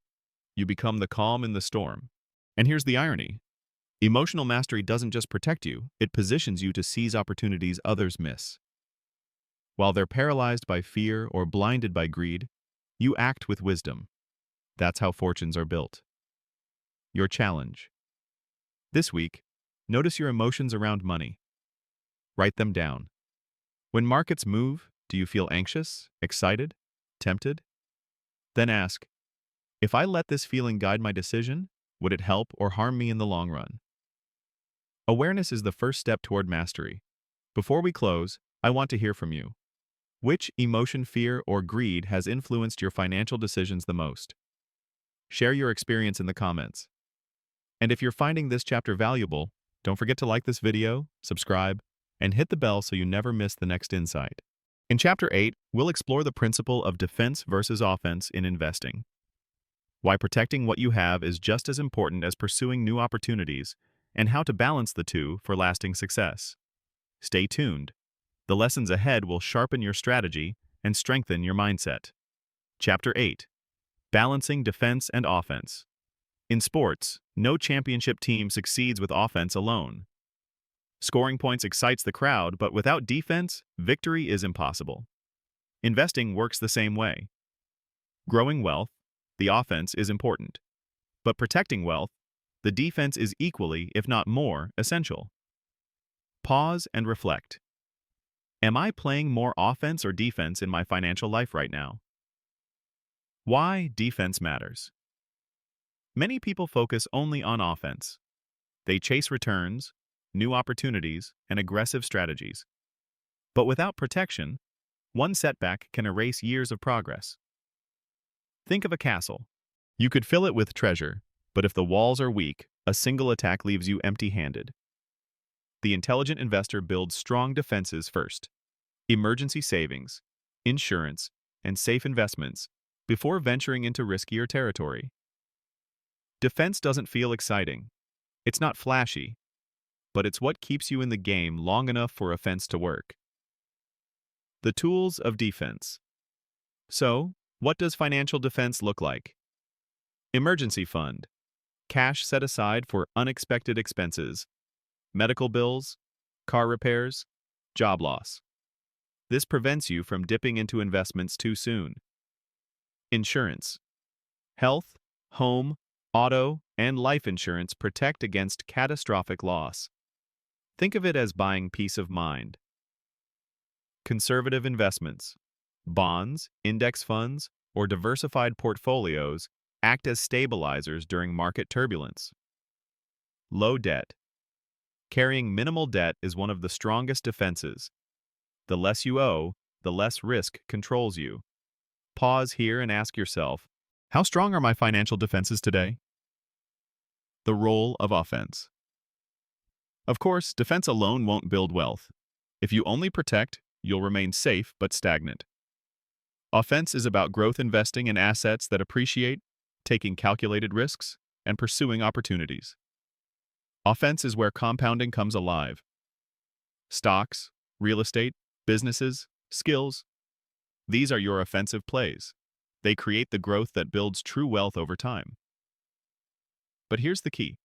Speaker 1: You become the calm in the storm. And here's the irony. Emotional mastery doesn't just protect you, it positions you to seize opportunities others miss. While they're paralyzed by fear or blinded by greed, you act with wisdom. That's how fortunes are built. Your challenge. This week, notice your emotions around money. Write them down. When markets move, do you feel anxious, excited, tempted? Then ask, if I let this feeling guide my decision, would it help or harm me in the long run? Awareness is the first step toward mastery. Before we close, I want to hear from you. Which emotion, fear, or greed has influenced your financial decisions the most? Share your experience in the comments. And if you're finding this chapter valuable, don't forget to like this video, subscribe, and hit the bell so you never miss the next insight. In Chapter 8, we'll explore the principle of defense versus offense in investing. Why protecting what you have is just as important as pursuing new opportunities, and how to balance the two for lasting success. Stay tuned. The lessons ahead will sharpen your strategy and strengthen your mindset. Chapter 8. Balancing Defense and Offense. In sports, no championship team succeeds with offense alone. Scoring points excites the crowd, but without defense, victory is impossible. Investing works the same way. Growing wealth, the offense is important. But protecting wealth, the defense is equally, if not more, essential. Pause and reflect. Am I playing more offense or defense in my financial life right now? Why defense matters. Many people focus only on offense. They chase returns, new opportunities, and aggressive strategies. But without protection, one setback can erase years of progress. Think of a castle. You could fill it with treasure, but if the walls are weak, a single attack leaves you empty-handed. The intelligent investor builds strong defenses first. Emergency savings, insurance, and safe investments before venturing into riskier territory. Defense doesn't feel exciting. It's not flashy, but it's what keeps you in the game long enough for offense to work. The tools of defense. So, what does financial defense look like? Emergency fund. Cash set aside for unexpected expenses. Medical bills, car repairs, job loss. This prevents you from dipping into investments too soon. Insurance. Health, home, auto, and life insurance protect against catastrophic loss. Think of it as buying peace of mind. Conservative investments. Bonds, index funds, or diversified portfolios act as stabilizers during market turbulence. Low debt. Carrying minimal debt is one of the strongest defenses. The less you owe, the less risk controls you. Pause here and ask yourself, how strong are my financial defenses today? The role of offense. Of course, defense alone won't build wealth. If you only protect, you'll remain safe but stagnant. Offense is about growth, investing in assets that appreciate, taking calculated risks, and pursuing opportunities. Offense is where compounding comes alive. Stocks, real estate, businesses, skills. These are your offensive plays. They create the growth that builds true wealth over time. But here's the key.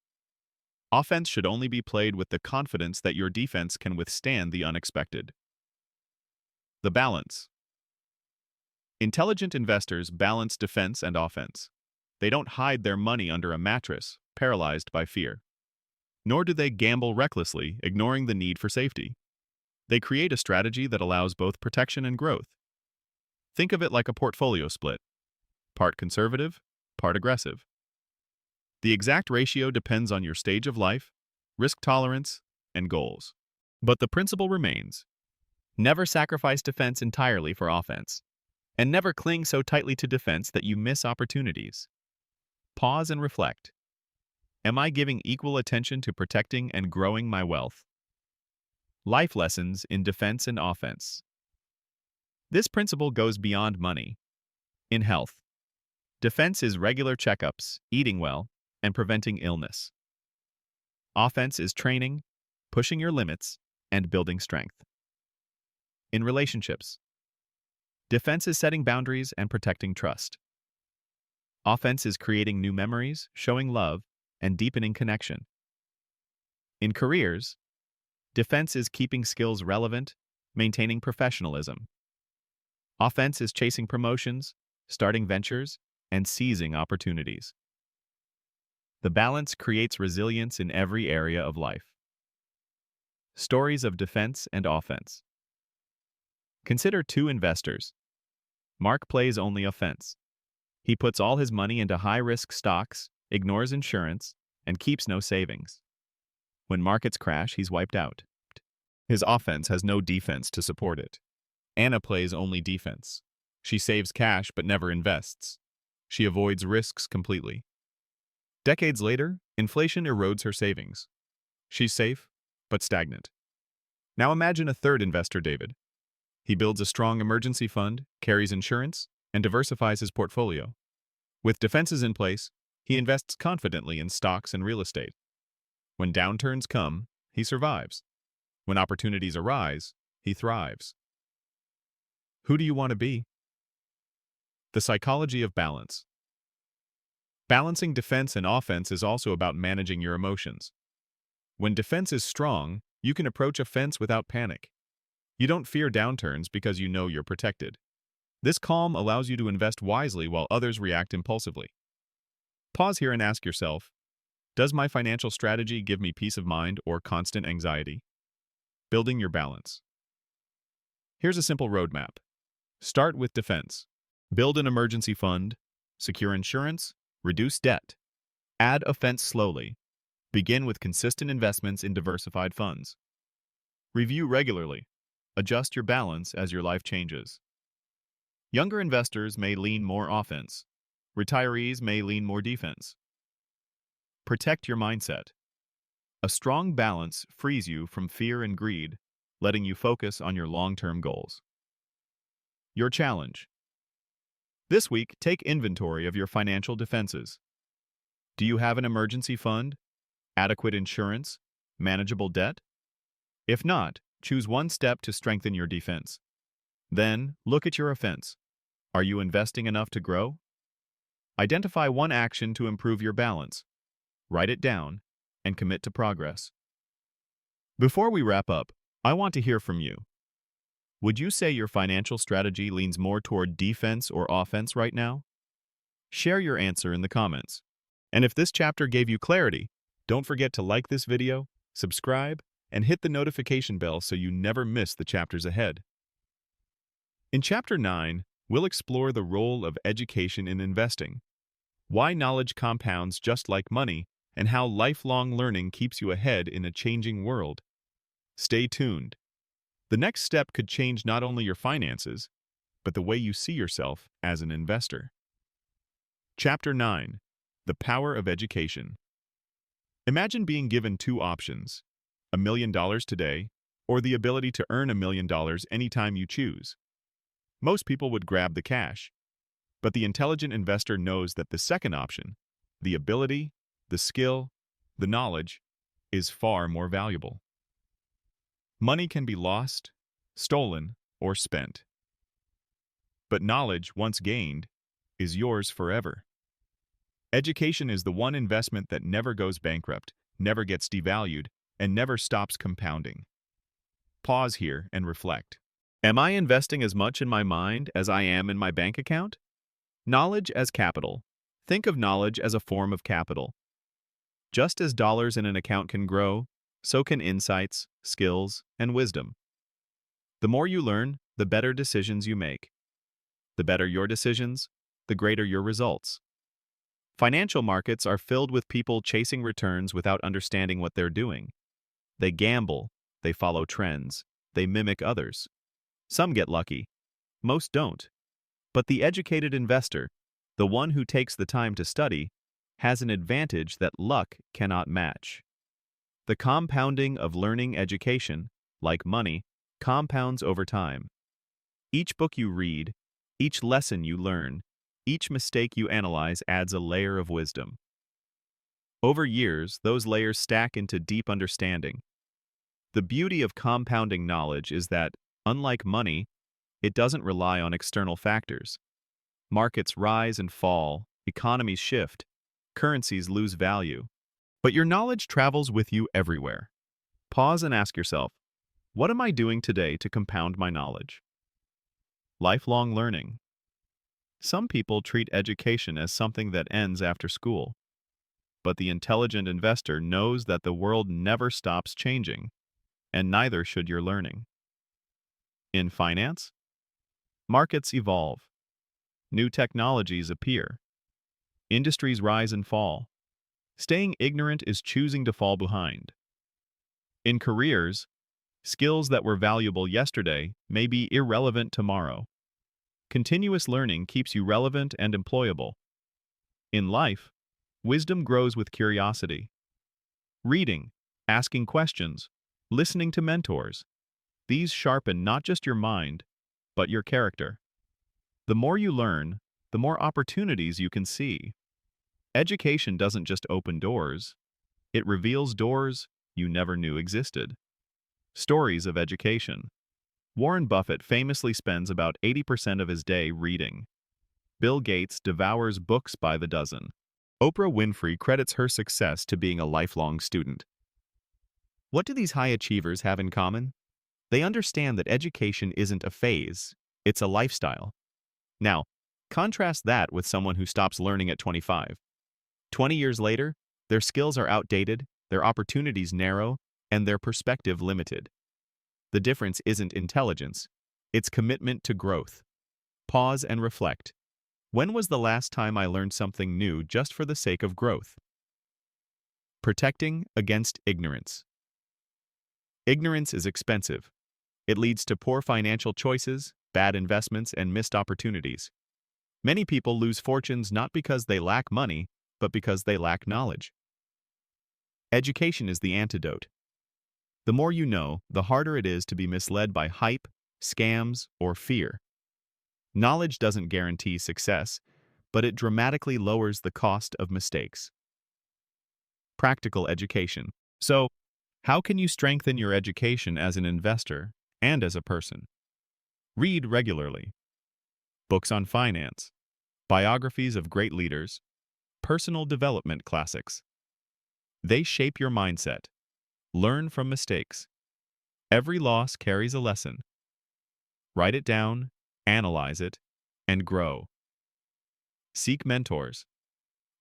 Speaker 1: Offense should only be played with the confidence that your defense can withstand the unexpected. The balance. Intelligent investors balance defense and offense. They don't hide their money under a mattress, paralyzed by fear. Nor do they gamble recklessly, ignoring the need for safety. They create a strategy that allows both protection and growth. Think of it like a portfolio split. Part conservative, part aggressive. The exact ratio depends on your stage of life, risk tolerance, and goals. But the principle remains. Never sacrifice defense entirely for offense. And never cling so tightly to defense that you miss opportunities. Pause and reflect. Am I giving equal attention to protecting and growing my wealth? Life lessons in defense and offense. This principle goes beyond money. In health, defense is regular checkups, eating well, and preventing illness. Offense is training, pushing your limits, and building strength. In relationships, defense is setting boundaries and protecting trust. Offense is creating new memories, showing love, and deepening connection. In careers, defense is keeping skills relevant, maintaining professionalism. Offense is chasing promotions, starting ventures, and seizing opportunities. The balance creates resilience in every area of life. Stories of defense and offense. Consider two investors. Mark plays only offense. He puts all his money into high-risk stocks, ignores insurance, and keeps no savings. When markets crash, he's wiped out. His offense has no defense to support it. Anna plays only defense. She saves cash but never invests. She avoids risks completely. Decades later, inflation erodes her savings. She's safe, but stagnant. Now imagine a third investor, David. He builds a strong emergency fund, carries insurance, and diversifies his portfolio. With defenses in place, he invests confidently in stocks and real estate. When downturns come, he survives. When opportunities arise, he thrives. Who do you want to be? The psychology of balance. Balancing defense and offense is also about managing your emotions. When defense is strong, you can approach offense without panic. You don't fear downturns because you know you're protected. This calm allows you to invest wisely while others react impulsively. Pause here and ask yourself, does my financial strategy give me peace of mind or constant anxiety? Building your balance. Here's a simple roadmap. Start with defense. Build an emergency fund, secure insurance, reduce debt. Add offense slowly. Begin with consistent investments in diversified funds. Review regularly. Adjust your balance as your life changes. Younger investors may lean more offense. Retirees may lean more defense. Protect your mindset. A strong balance frees you from fear and greed, letting you focus on your long-term goals. Your challenge. This week, take inventory of your financial defenses. Do you have an emergency fund, adequate insurance, manageable debt? If not, choose one step to strengthen your defense. Then, look at your offense. Are you investing enough to grow? Identify one action to improve your balance. Write it down and commit to progress. Before we wrap up, I want to hear from you. Would you say your financial strategy leans more toward defense or offense right now? Share your answer in the comments. And if this chapter gave you clarity, don't forget to like this video, subscribe, and hit the notification bell so you never miss the chapters ahead. In Chapter 9, we'll explore the role of education in investing, why knowledge compounds just like money, and how lifelong learning keeps you ahead in a changing world. Stay tuned. The next step could change not only your finances, but the way you see yourself as an investor. Chapter 9. The Power of Education. Imagine being given two options, $1 million today, or the ability to earn $1 million anytime you choose. Most people would grab the cash, but the intelligent investor knows that the second option, the ability, the skill, the knowledge, is far more valuable. Money can be lost, stolen, or spent. But knowledge, once gained, is yours forever. Education is the one investment that never goes bankrupt, never gets devalued, and never stops compounding. Pause here and reflect. Am I investing as much in my mind as I am in my bank account? Knowledge as capital. Think of knowledge as a form of capital. Just as dollars in an account can grow, so can insights, skills, and wisdom. The more you learn, the better decisions you make. The better your decisions, the greater your results. Financial markets are filled with people chasing returns without understanding what they're doing. They gamble, they follow trends, they mimic others. Some get lucky, most don't. But the educated investor, the one who takes the time to study, has an advantage that luck cannot match. The compounding of learning education, like money, compounds over time. Each book you read, each lesson you learn, each mistake you analyze adds a layer of wisdom. Over years, those layers stack into deep understanding. The beauty of compounding knowledge is that, unlike money, it doesn't rely on external factors. Markets rise and fall, economies shift, currencies lose value. But your knowledge travels with you everywhere. Pause and ask yourself, what am I doing today to compound my knowledge? Lifelong learning. Some people treat education as something that ends after school. But the intelligent investor knows that the world never stops changing, and neither should your learning. In finance, markets evolve. New technologies appear. Industries rise and fall. Staying ignorant is choosing to fall behind. In careers, skills that were valuable yesterday may be irrelevant tomorrow. Continuous learning keeps you relevant and employable. In life, wisdom grows with curiosity. Reading, asking questions, listening to mentors. These sharpen not just your mind, but your character. The more you learn, the more opportunities you can see. Education doesn't just open doors, it reveals doors you never knew existed. Stories of education. Warren Buffett famously spends about 80% of his day reading. Bill Gates devours books by the dozen. Oprah Winfrey credits her success to being a lifelong student. What do these high achievers have in common? They understand that education isn't a phase, it's a lifestyle. Now, contrast that with someone who stops learning at 25. 20 years later, their skills are outdated, their opportunities narrow, and their perspective limited. The difference isn't intelligence, it's commitment to growth. Pause and reflect. When was the last time I learned something new just for the sake of growth? Protecting against ignorance. Ignorance is expensive. It leads to poor financial choices, bad investments, and missed opportunities. Many people lose fortunes not because they lack money, but because they lack knowledge. Education is the antidote. The more you know, the harder it is to be misled by hype, scams, or fear. Knowledge doesn't guarantee success, but it dramatically lowers the cost of mistakes. Practical education. So, how can you strengthen your education as an investor and as a person? Read regularly. Books on finance, biographies of great leaders, personal development classics. They shape your mindset. Learn from mistakes. Every loss carries a lesson. Write it down, analyze it, and grow. Seek mentors.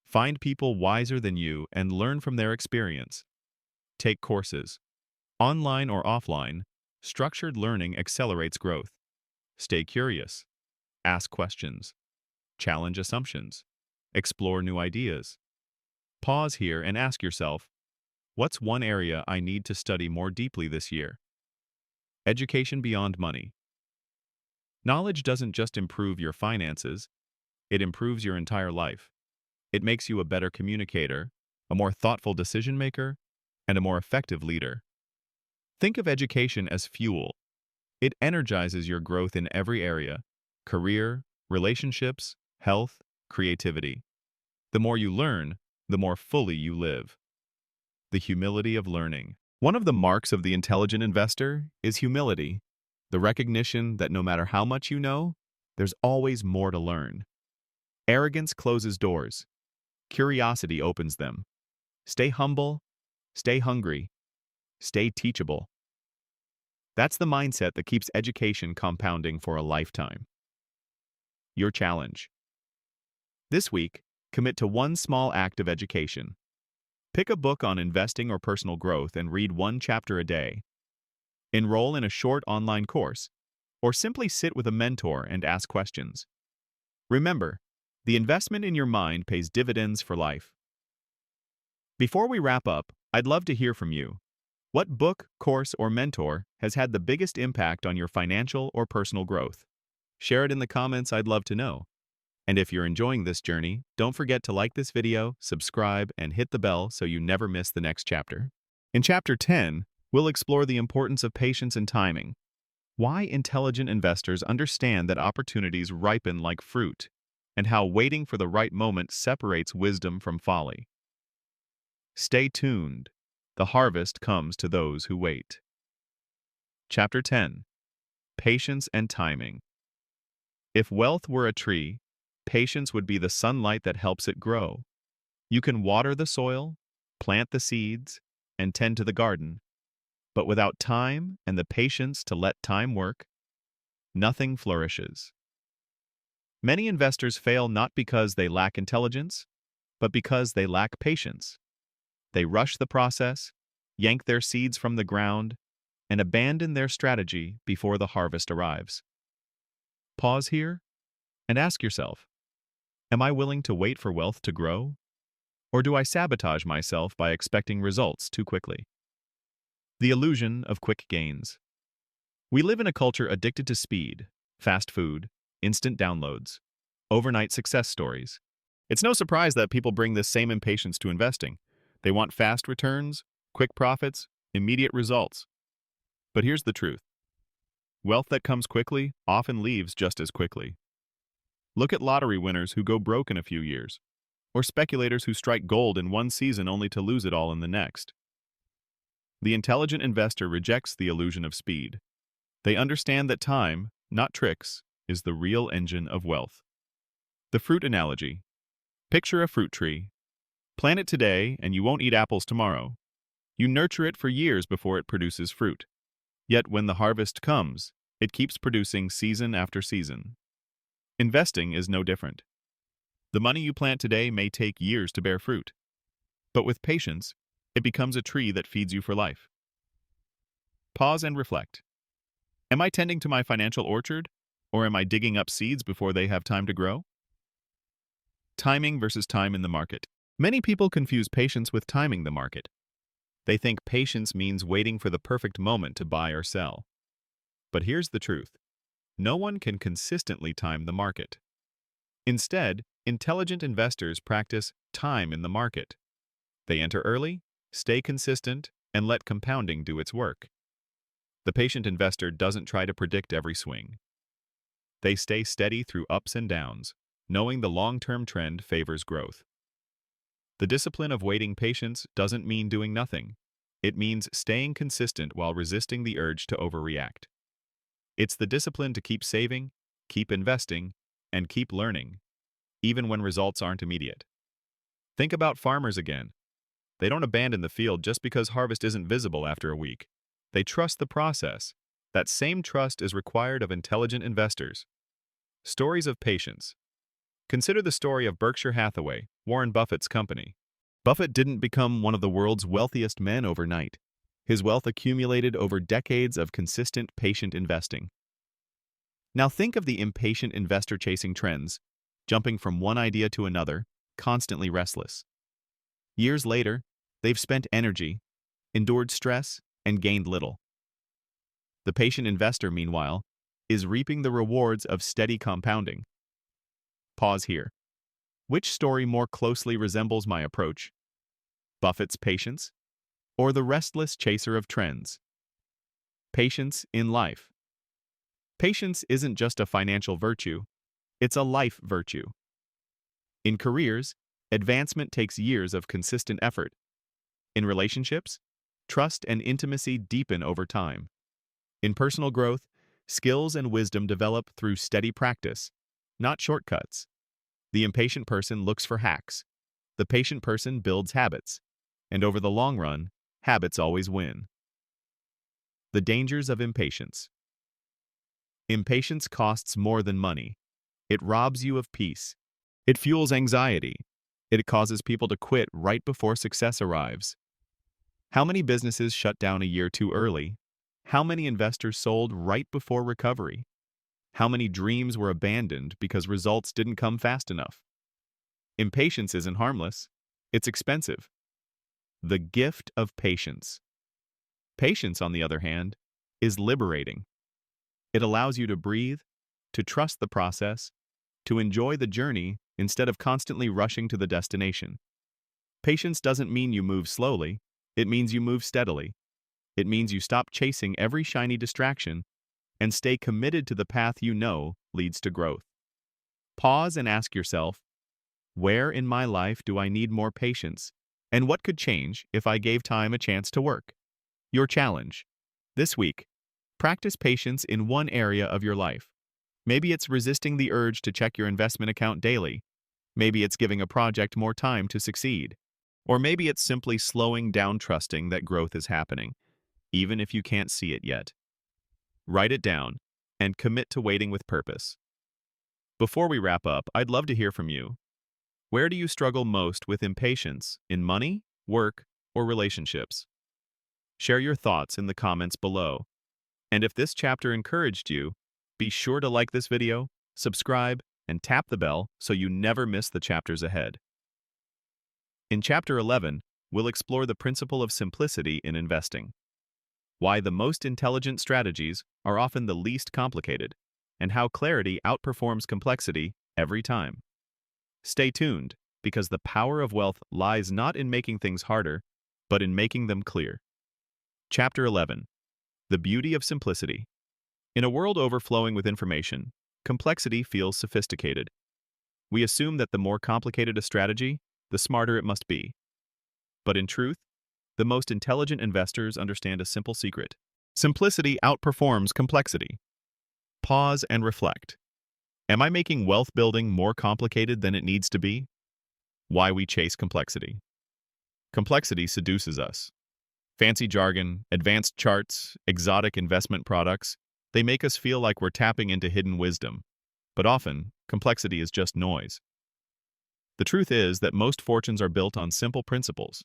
Speaker 1: Find people wiser than you and learn from their experience. Take courses. Online or offline, structured learning accelerates growth. Stay curious. Ask questions. Challenge assumptions. Explore new ideas. Pause here and ask yourself, what's one area I need to study more deeply this year? Education beyond money. Knowledge doesn't just improve your finances, it improves your entire life. It makes you a better communicator, a more thoughtful decision maker, and a more effective leader. Think of education as fuel. It energizes your growth in every area: career, relationships, health, creativity. The more you learn, the more fully you live. The humility of learning. One of the marks of the intelligent investor is humility, the recognition that no matter how much you know, there's always more to learn. Arrogance closes doors. Curiosity opens them. Stay humble, stay hungry, stay teachable. That's the mindset that keeps education compounding for a lifetime. Your challenge. This week, commit to one small act of education. Pick a book on investing or personal growth and read one chapter a day. Enroll in a short online course, or simply sit with a mentor and ask questions. Remember, the investment in your mind pays dividends for life. Before we wrap up, I'd love to hear from you. What book, course, or mentor has had the biggest impact on your financial or personal growth? Share it in the comments, I'd love to know. And if you're enjoying this journey, don't forget to like this video, subscribe, and hit the bell so you never miss the next chapter. In Chapter 10, we'll explore the importance of patience and timing. Why intelligent investors understand that opportunities ripen like fruit, and how waiting for the right moment separates wisdom from folly. Stay tuned. The harvest comes to those who wait. Chapter 10. Patience and Timing. If wealth were a tree, patience would be the sunlight that helps it grow. You can water the soil, plant the seeds, and tend to the garden, but without time and the patience to let time work, nothing flourishes. Many investors fail not because they lack intelligence, but because they lack patience. They rush the process, yank their seeds from the ground, and abandon their strategy before the harvest arrives. Pause here and ask yourself, am I willing to wait for wealth to grow? Or do I sabotage myself by expecting results too quickly? The illusion of quick gains. We live in a culture addicted to speed, fast food, instant downloads, overnight success stories. It's no surprise that people bring this same impatience to investing. They want fast returns, quick profits, immediate results. But here's the truth. Wealth that comes quickly often leaves just as quickly. Look at lottery winners who go broke in a few years, or speculators who strike gold in one season only to lose it all in the next. The intelligent investor rejects the illusion of speed. They understand that time, not tricks, is the real engine of wealth. The fruit analogy. Picture a fruit tree. Plant it today and you won't eat apples tomorrow. You nurture it for years before it produces fruit. Yet when the harvest comes, it keeps producing season after season. Investing is no different. The money you plant today may take years to bear fruit, but with patience, it becomes a tree that feeds you for life. Pause and reflect. Am I tending to my financial orchard, or am I digging up seeds before they have time to grow? Timing versus time in the market. Many people confuse patience with timing the market. They think patience means waiting for the perfect moment to buy or sell. But here's the truth. No one can consistently time the market. Instead, intelligent investors practice time in the market. They enter early, stay consistent, and let compounding do its work. The patient investor doesn't try to predict every swing. They stay steady through ups and downs, knowing the long-term trend favors growth. The discipline of waiting patience doesn't mean doing nothing. It means staying consistent while resisting the urge to overreact. It's the discipline to keep saving, keep investing, and keep learning, even when results aren't immediate. Think about farmers again. They don't abandon the field just because harvest isn't visible after a week. They trust the process, That same trust is required of intelligent investors. Stories of patience. Consider the story of Berkshire Hathaway, Warren Buffett's company. Buffett didn't become one of the world's wealthiest men overnight. His wealth accumulated over decades of consistent, patient investing. Now think of the impatient investor chasing trends, jumping from one idea to another, constantly restless. Years later, they've spent energy, endured stress, and gained little. The patient investor, meanwhile, is reaping the rewards of steady compounding. Pause here. Which story more closely resembles my approach? Buffett's patience, or the restless chaser of trends? Patience in life. Patience isn't just a financial virtue, it's a life virtue. In careers, advancement takes years of consistent effort. In relationships, trust and intimacy deepen over time. In personal growth, skills and wisdom develop through steady practice, not shortcuts. The impatient person looks for hacks. The patient person builds habits. And over the long run, habits always win. The dangers of impatience. Impatience costs more than money. It robs you of peace. It fuels anxiety. It causes people to quit right before success arrives. How many businesses shut down a year too early? How many investors sold right before recovery? How many dreams were abandoned because results didn't come fast enough? Impatience isn't harmless. It's expensive. The gift of patience. Patience, on the other hand, is liberating. It allows you to breathe, to trust the process, to enjoy the journey instead of constantly rushing to the destination. Patience doesn't mean you move slowly. It means you move steadily. It means you stop chasing every shiny distraction and stay committed to the path you know leads to growth. Pause and ask yourself, where in my life do I need more patience, and what could change if I gave time a chance to work? Your challenge. This week, practice patience in one area of your life. Maybe it's resisting the urge to check your investment account daily. Maybe it's giving a project more time to succeed. Or maybe it's simply slowing down, trusting that growth is happening, even if you can't see it yet. Write it down and commit to waiting with purpose. Before we wrap up, I'd love to hear from you. Where do you struggle most with impatience, in money, work, or relationships? Share your thoughts in the comments below. And if this chapter encouraged you, be sure to like this video, subscribe, and tap the bell so you never miss the chapters ahead. In Chapter 11, we'll explore the principle of simplicity in investing, why the most intelligent strategies are often the least complicated, and how clarity outperforms complexity every time. Stay tuned, because the power of wealth lies not in making things harder, but in making them clear. Chapter 11. The Beauty of Simplicity. In a world overflowing with information, complexity feels sophisticated. We assume that the more complicated a strategy, the smarter it must be. But in truth, the most intelligent investors understand a simple secret. Simplicity outperforms complexity. Pause and reflect. Am I making wealth building more complicated than it needs to be? Why we chase complexity. Complexity seduces us. Fancy jargon, advanced charts, exotic investment products, they make us feel like we're tapping into hidden wisdom. But often, complexity is just noise. The truth is that most fortunes are built on simple principles.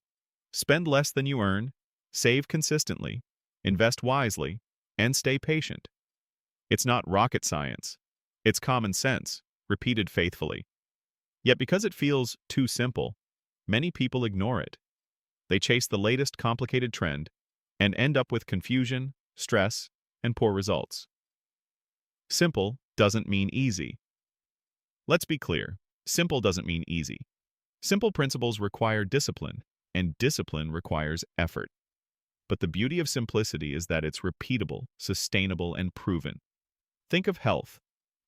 Speaker 1: Spend less than you earn, save consistently, invest wisely, and stay patient. It's not rocket science. It's common sense, repeated faithfully. Yet because it feels too simple, many people ignore it. They chase the latest complicated trend and end up with confusion, stress, and poor results. Simple doesn't mean easy. Let's be clear, simple doesn't mean easy. Simple principles require discipline, and discipline requires effort. But the beauty of simplicity is that it's repeatable, sustainable, and proven. Think of health.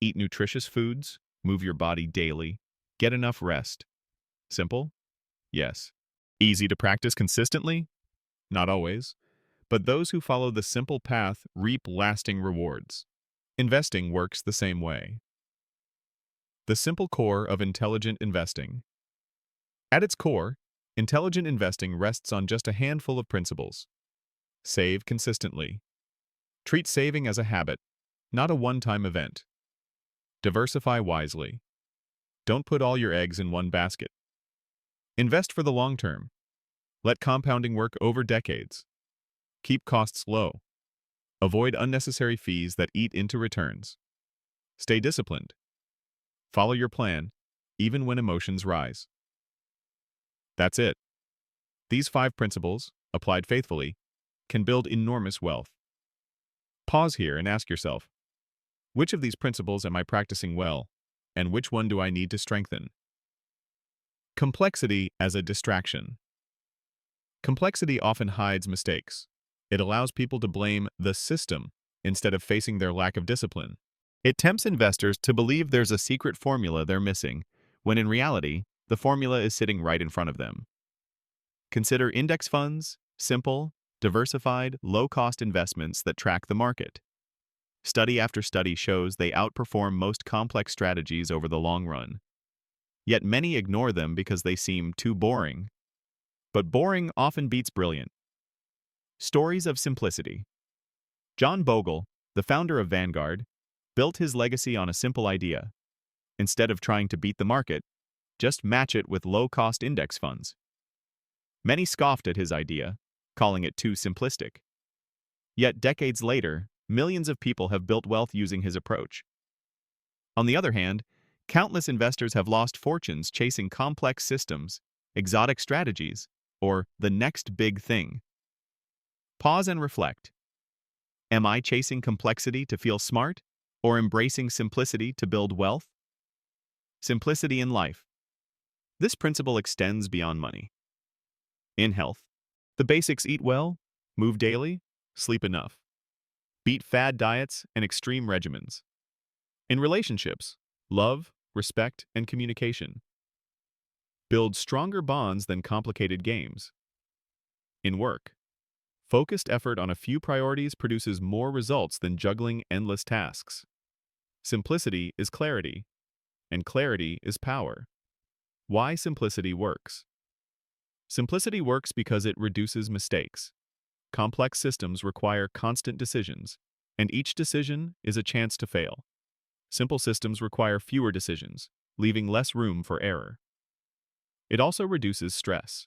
Speaker 1: Eat nutritious foods, move your body daily, get enough rest. Simple? Yes. Easy to practice consistently? Not always. But those who follow the simple path reap lasting rewards. Investing works the same way. The simple core of intelligent investing. At its core, intelligent investing rests on just a handful of principles. Save consistently. Treat saving as a habit, not a one-time event. Diversify wisely. Don't put all your eggs in one basket. Invest for the long term. Let compounding work over decades. Keep costs low. Avoid unnecessary fees that eat into returns. Stay disciplined. Follow your plan, even when emotions rise. That's it. These 5 principles, applied faithfully, can build enormous wealth. Pause here and ask yourself, which of these principles am I practicing well, and which one do I need to strengthen? Complexity as a distraction. Complexity often hides mistakes. It allows people to blame the system instead of facing their lack of discipline. It tempts investors to believe there's a secret formula they're missing, when in reality, the formula is sitting right in front of them. Consider index funds, simple, diversified, low-cost investments that track the market. Study after study shows they outperform most complex strategies over the long run. Yet many ignore them because they seem too boring. But boring often beats brilliant. Stories of simplicity. John Bogle, the founder of Vanguard, built his legacy on a simple idea. Instead of trying to beat the market, just match it with low-cost index funds. Many scoffed at his idea, calling it too simplistic. Yet decades later, millions of people have built wealth using his approach. On the other hand, countless investors have lost fortunes chasing complex systems, exotic strategies, or the next big thing. Pause and reflect. Am I chasing complexity to feel smart, or embracing simplicity to build wealth? Simplicity in life. This principle extends beyond money. In health, the basics: eat well, move daily, sleep enough. Beat fad diets and extreme regimens. In relationships, love, respect, and communication. Build stronger bonds than complicated games. In work, focused effort on a few priorities produces more results than juggling endless tasks. Simplicity is clarity, and clarity is power. Why simplicity works? Simplicity works because it reduces mistakes. Complex systems require constant decisions, and each decision is a chance to fail. Simple systems require fewer decisions, leaving less room for error. It also reduces stress.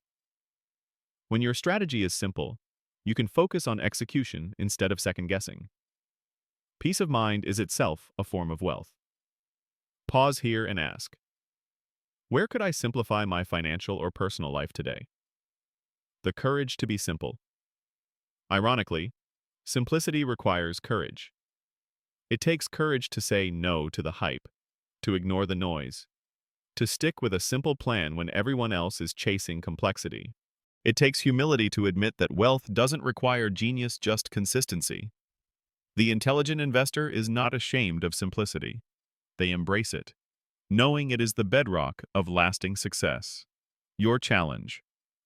Speaker 1: When your strategy is simple, you can focus on execution instead of second-guessing. Peace of mind is itself a form of wealth. Pause here and ask, where could I simplify my financial or personal life today? The courage to be simple. Ironically, simplicity requires courage. It takes courage to say no to the hype, to ignore the noise, to stick with a simple plan when everyone else is chasing complexity. It takes humility to admit that wealth doesn't require genius, just consistency. The intelligent investor is not ashamed of simplicity. They embrace it, knowing it is the bedrock of lasting success. Your challenge.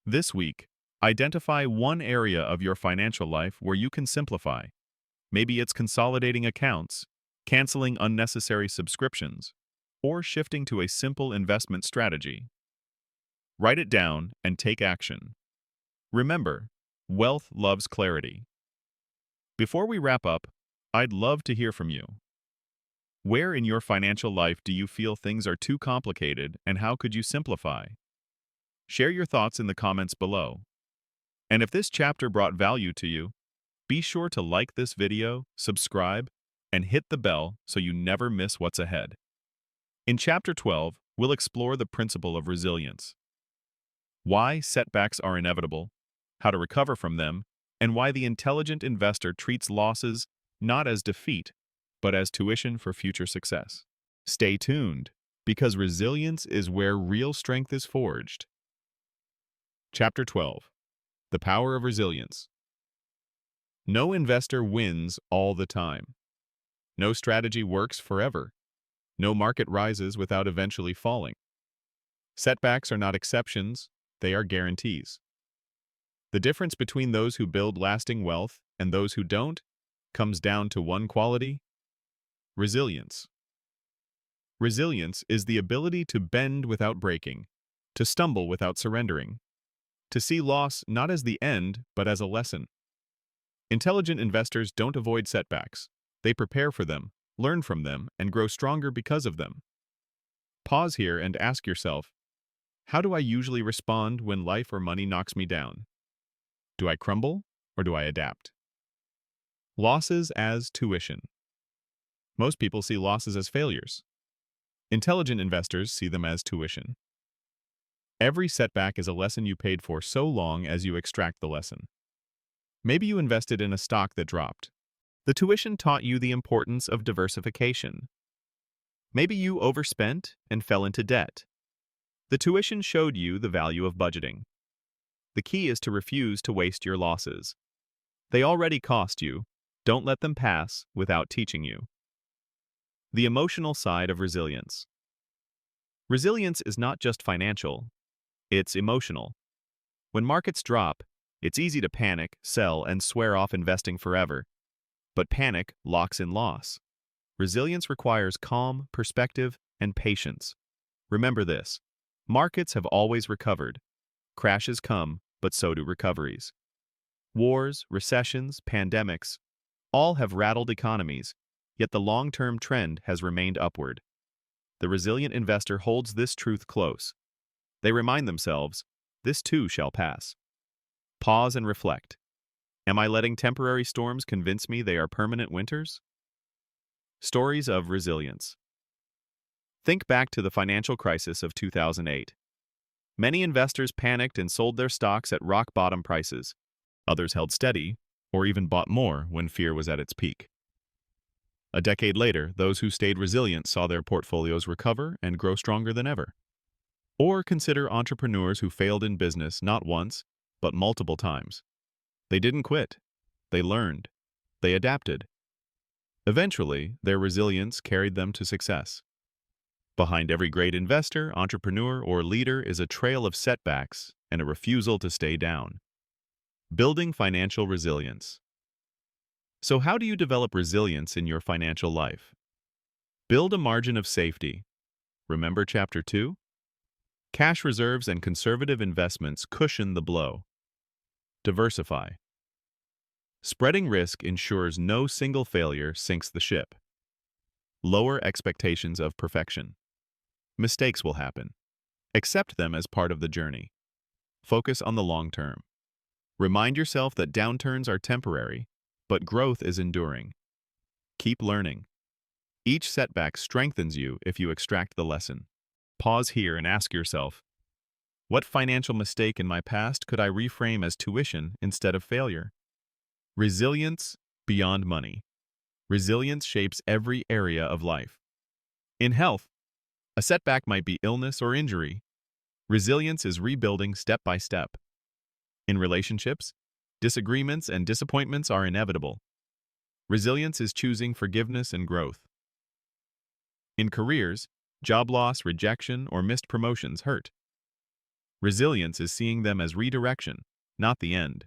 Speaker 1: This week, identify one area of your financial life where you can simplify. Maybe it's consolidating accounts, canceling unnecessary subscriptions, or shifting to a simple investment strategy. Write it down and take action. Remember, wealth loves clarity. Before we wrap up, I'd love to hear from you. Where in your financial life do you feel things are too complicated, and how could you simplify? Share your thoughts in the comments below. And if this chapter brought value to you, be sure to like this video, subscribe, and hit the bell so you never miss what's ahead. In Chapter 12, we'll explore the principle of resilience. Why setbacks are inevitable, how to recover from them, and why the intelligent investor treats losses not as defeat, but as tuition for future success. Stay tuned, because resilience is where real strength is forged. Chapter 12. The Power of Resilience. No investor wins all the time. No strategy works forever. No market rises without eventually falling. Setbacks are not exceptions, they are guarantees. The difference between those who build lasting wealth and those who don't comes down to one quality: resilience. Resilience is the ability to bend without breaking, to stumble without surrendering, to see loss not as the end but as a lesson. Intelligent investors don't avoid setbacks. They prepare for them, learn from them, and grow stronger because of them. Pause here and ask yourself, how do I usually respond when life or money knocks me down? Do I crumble or do I adapt? Losses as tuition. Most people see losses as failures. Intelligent investors see them as tuition. Every setback is a lesson you paid for so long as you extract the lesson. Maybe you invested in a stock that dropped. The tuition taught you the importance of diversification. Maybe you overspent and fell into debt. The tuition showed you the value of budgeting. The key is to refuse to waste your losses. They already cost you. Don't let them pass without teaching you. The emotional side of resilience. Resilience is not just financial, it's emotional. When markets drop, it's easy to panic, sell, and swear off investing forever. But panic locks in loss. Resilience requires calm, perspective, and patience. Remember this: markets have always recovered. Crashes come, but so do recoveries. Wars, recessions, pandemics, all have rattled economies, yet the long-term trend has remained upward. The resilient investor holds this truth close. They remind themselves, this too shall pass. Pause and reflect. Am I letting temporary storms convince me they are permanent winters? Stories of resilience. Think back to the financial crisis of 2008. Many investors panicked and sold their stocks at rock-bottom prices. Others held steady, or even bought more when fear was at its peak. A decade later, those who stayed resilient saw their portfolios recover and grow stronger than ever. Or consider entrepreneurs who failed in business not once, but multiple times. They didn't quit. They learned. They adapted. Eventually, their resilience carried them to success. Behind every great investor, entrepreneur, or leader is a trail of setbacks and a refusal to stay down. Building financial resilience. So how do you develop resilience in your financial life? Build a margin of safety. Remember Chapter 2? Cash reserves and conservative investments cushion the blow. Diversify. Spreading risk ensures no single failure sinks the ship. Lower expectations of perfection. Mistakes will happen. Accept them as part of the journey. Focus on the long term. Remind yourself that downturns are temporary, but growth is enduring. Keep learning. Each setback strengthens you if you extract the lesson. Pause here and ask yourself, what financial mistake in my past could I reframe as tuition instead of failure? Resilience beyond money. Resilience shapes every area of life. In health, a setback might be illness or injury. Resilience is rebuilding step by step. In relationships, disagreements and disappointments are inevitable. Resilience is choosing forgiveness and growth. In careers, job loss, rejection, or missed promotions hurt. Resilience is seeing them as redirection, not the end.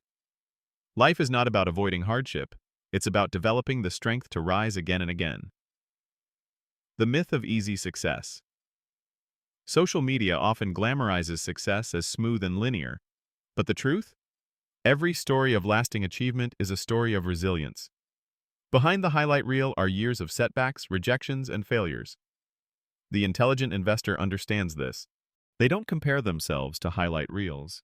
Speaker 1: Life is not about avoiding hardship, it's about developing the strength to rise again and again. The myth of easy success. Social media often glamorizes success as smooth and linear, but the truth? Every story of lasting achievement is a story of resilience. Behind the highlight reel are years of setbacks, rejections, and failures. The intelligent investor understands this. They don't compare themselves to highlight reels.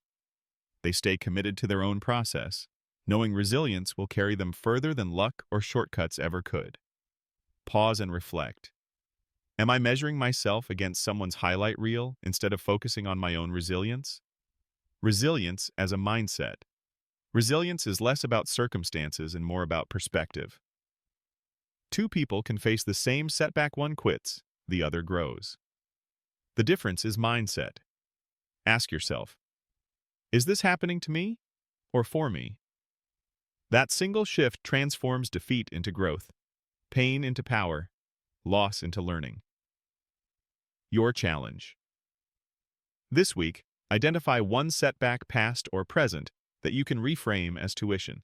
Speaker 1: They stay committed to their own process, knowing resilience will carry them further than luck or shortcuts ever could. Pause and reflect. Am I measuring myself against someone's highlight reel instead of focusing on my own resilience? Resilience as a mindset. Resilience is less about circumstances and more about perspective. Two people can face the same setback. One quits, the other grows. The difference is mindset. Ask yourself, is this happening to me or for me? That single shift transforms defeat into growth, pain into power, loss into learning. Your challenge. This week, identify one setback, past or present, that you can reframe as tuition.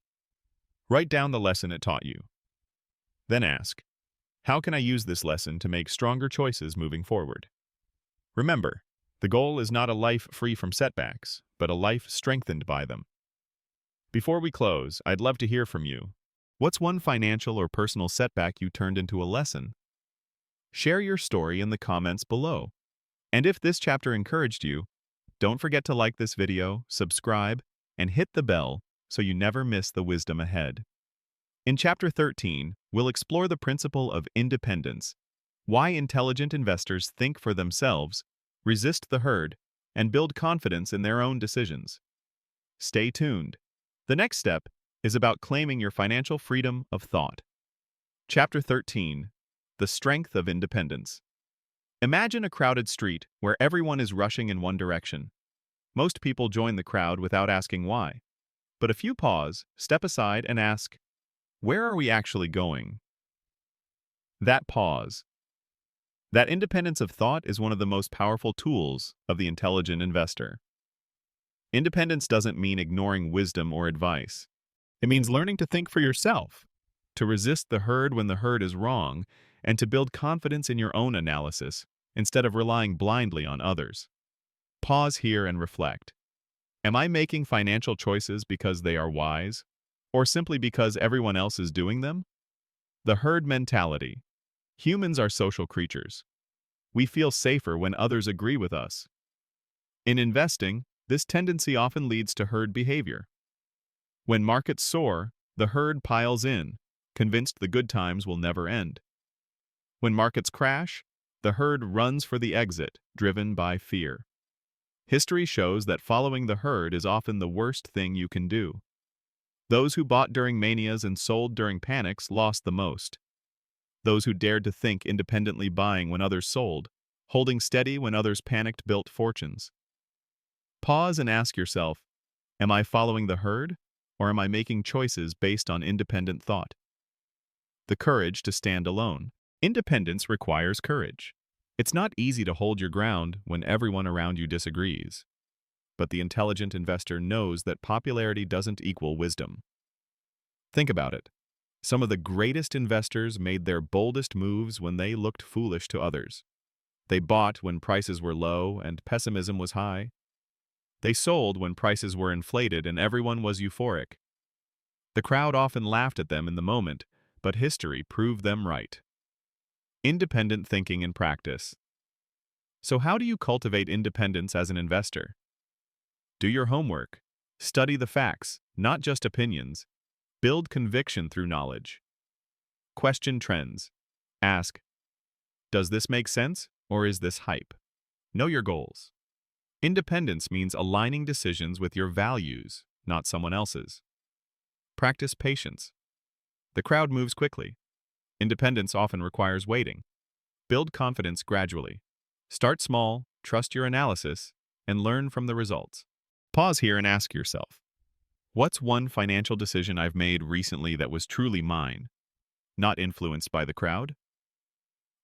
Speaker 1: Write down the lesson it taught you. Then ask, how can I use this lesson to make stronger choices moving forward? Remember, the goal is not a life free from setbacks, but a life strengthened by them. Before we close, I'd love to hear from you. What's one financial or personal setback you turned into a lesson? Share your story in the comments below. And if this chapter encouraged you, don't forget to like this video, subscribe, and hit the bell so you never miss the wisdom ahead. In Chapter 13, we'll explore the principle of independence, why intelligent investors think for themselves, resist the herd, and build confidence in their own decisions. Stay tuned. The next step is about claiming your financial freedom of thought. Chapter 13, The Strength of Independence. Imagine a crowded street where everyone is rushing in one direction. Most people join the crowd without asking why. But a few pause, step aside, and ask, where are we actually going? That pause. That independence of thought is one of the most powerful tools of the intelligent investor. Independence doesn't mean ignoring wisdom or advice. It means learning to think for yourself, to resist the herd when the herd is wrong, and to build confidence in your own analysis instead of relying blindly on others. Pause here and reflect. Am I making financial choices because they are wise, or simply because everyone else is doing them? The herd mentality. Humans are social creatures. We feel safer when others agree with us. In investing, this tendency often leads to herd behavior. When markets soar, the herd piles in, convinced the good times will never end. When markets crash, the herd runs for the exit, driven by fear. History shows that following the herd is often the worst thing you can do. Those who bought during manias and sold during panics lost the most. Those who dared to think independently, buying when others sold, holding steady when others panicked, built fortunes. Pause and ask yourself, am I following the herd, or am I making choices based on independent thought? The courage to stand alone. Independence requires courage. It's not easy to hold your ground when everyone around you disagrees. But the intelligent investor knows that popularity doesn't equal wisdom. Think about it. Some of the greatest investors made their boldest moves when they looked foolish to others. They bought when prices were low and pessimism was high. They sold when prices were inflated and everyone was euphoric. The crowd often laughed at them in the moment, but history proved them right. Independent thinking in practice. So how do you cultivate independence as an investor? Do your homework. Study the facts, not just opinions. Build conviction through knowledge. Question trends. Ask, does this make sense, or is this hype? Know your goals. Independence means aligning decisions with your values, not someone else's. Practice patience. The crowd moves quickly. Independence often requires waiting. Build confidence gradually. Start small, trust your analysis, and learn from the results. Pause here and ask yourself, what's one financial decision I've made recently that was truly mine, not influenced by the crowd?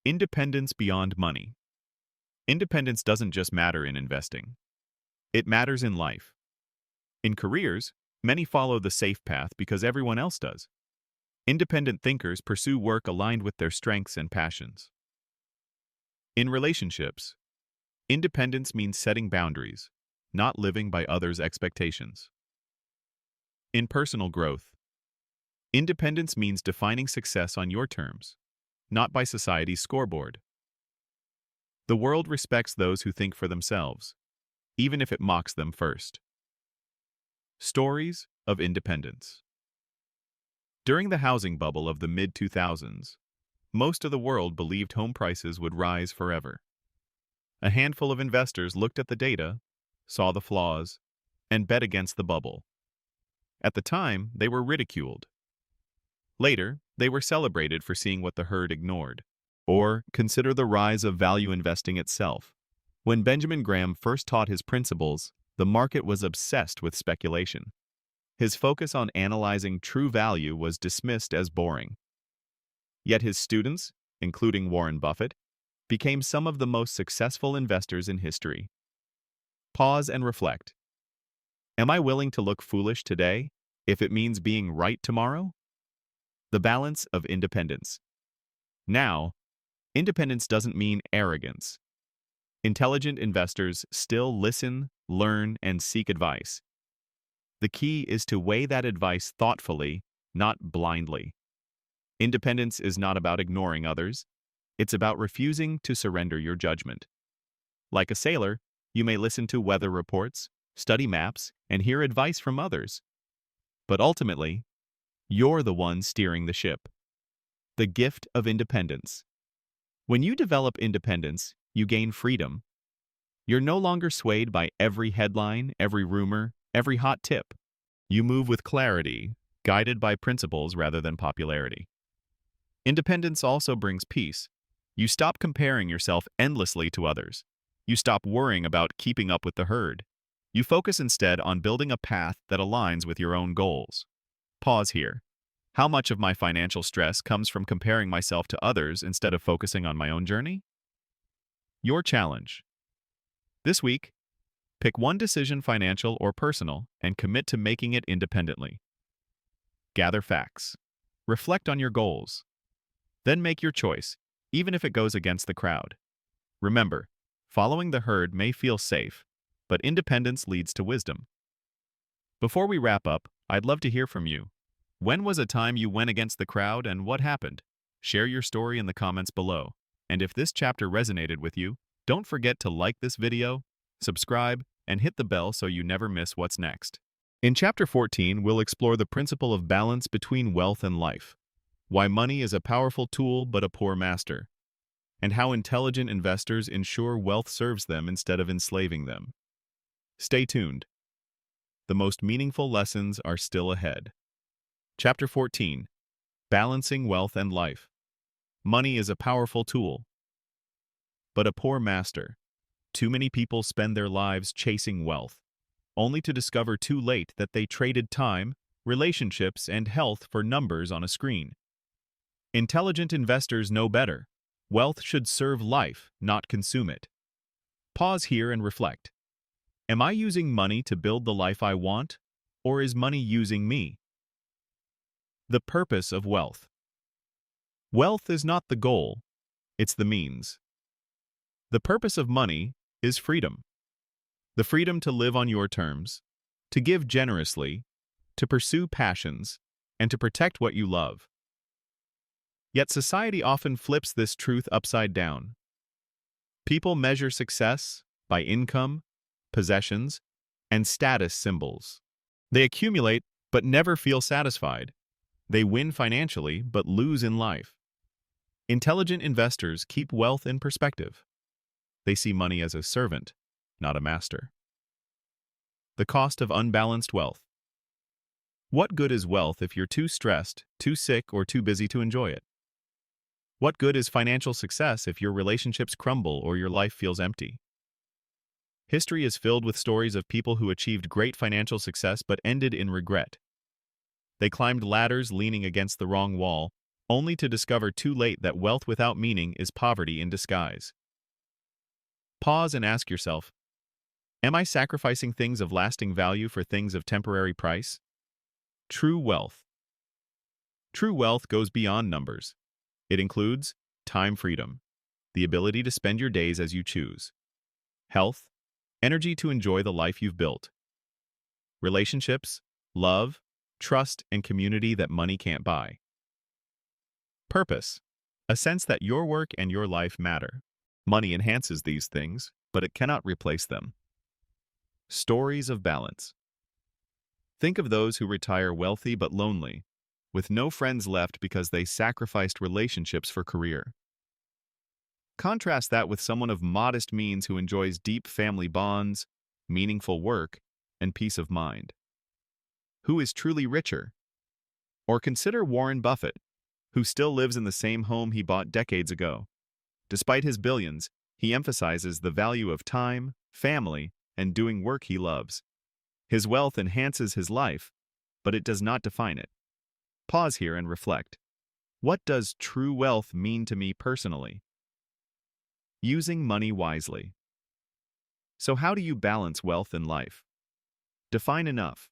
Speaker 1: Independence beyond money. Independence doesn't just matter in investing. It matters in life. In careers, many follow the safe path because everyone else does. Independent thinkers pursue work aligned with their strengths and passions. In relationships, independence means setting boundaries, not living by others' expectations. In personal growth, independence means defining success on your terms, not by society's scoreboard. The world respects those who think for themselves, even if it mocks them first. Stories of independence. During the housing bubble of the mid-2000s, most of the world believed home prices would rise forever. A handful of investors looked at the data, saw the flaws, and bet against the bubble. At the time, they were ridiculed. Later, they were celebrated for seeing what the herd ignored. Or consider the rise of value investing itself. When Benjamin Graham first taught his principles, the market was obsessed with speculation. His focus on analyzing true value was dismissed as boring. Yet his students, including Warren Buffett, became some of the most successful investors in history. Pause and reflect. Am I willing to look foolish today if it means being right tomorrow? The balance of independence. Now, independence doesn't mean arrogance. Intelligent investors still listen, learn, and seek advice. The key is to weigh that advice thoughtfully, not blindly. Independence is not about ignoring others. It's about refusing to surrender your judgment. Like a sailor, you may listen to weather reports, study maps, and hear advice from others. But ultimately, you're the one steering the ship. The gift of independence. When you develop independence, you gain freedom. You're no longer swayed by every headline, every rumor, every hot tip. You move with clarity, guided by principles rather than popularity. Independence also brings peace. You stop comparing yourself endlessly to others. You stop worrying about keeping up with the herd. You focus instead on building a path that aligns with your own goals. Pause here. How much of my financial stress comes from comparing myself to others instead of focusing on my own journey? Your challenge. This week, pick one decision, financial or personal, and commit to making it independently. Gather facts. Reflect on your goals. Then make your choice, even if it goes against the crowd. Remember, following the herd may feel safe, but independence leads to wisdom. Before we wrap up, I'd love to hear from you. When was a time you went against the crowd and what happened? Share your story in the comments below. And if this chapter resonated with you, don't forget to like this video, subscribe, and hit the bell so you never miss what's next. In Chapter 14, we'll explore the principle of balance between wealth and life, why money is a powerful tool but a poor master, and how intelligent investors ensure wealth serves them instead of enslaving them. Stay tuned. The most meaningful lessons are still ahead. Chapter 14. Balancing Wealth and Life. Money is a powerful tool, but a poor master. Too many people spend their lives chasing wealth, only to discover too late that they traded time, relationships, and health for numbers on a screen. Intelligent investors know better. Wealth should serve life, not consume it. Pause here and reflect. Am I using money to build the life I want, or is money using me? The purpose of wealth. Wealth is not the goal, it's the means. The purpose of money is freedom. The freedom to live on your terms, to give generously, to pursue passions, and to protect what you love. Yet society often flips this truth upside down. People measure success by income, possessions, and status symbols. They accumulate but never feel satisfied. They win financially but lose in life. Intelligent investors keep wealth in perspective. They see money as a servant, not a master. The cost of unbalanced wealth. What good is wealth if you're too stressed, too sick, or too busy to enjoy it? What good is financial success if your relationships crumble or your life feels empty? History is filled with stories of people who achieved great financial success but ended in regret. They climbed ladders leaning against the wrong wall, only to discover too late that wealth without meaning is poverty in disguise. Pause and ask yourself, am I sacrificing things of lasting value for things of temporary price? True wealth. True wealth goes beyond numbers. It includes time freedom, the ability to spend your days as you choose, health, energy to enjoy the life you've built, relationships, love, trust, and community that money can't buy. Purpose, a sense that your work and your life matter. Money enhances these things, but it cannot replace them. Stories of balance. Think of those who retire wealthy but lonely, with no friends left because they sacrificed relationships for career. Contrast that with someone of modest means who enjoys deep family bonds, meaningful work, and peace of mind. Who is truly richer? Or consider Warren Buffett, who still lives in the same home he bought decades ago. Despite his billions, he emphasizes the value of time, family, and doing work he loves. His wealth enhances his life, but it does not define it. Pause here and reflect. What does true wealth mean to me personally? Using money wisely. So how do you balance wealth and life? Define enough.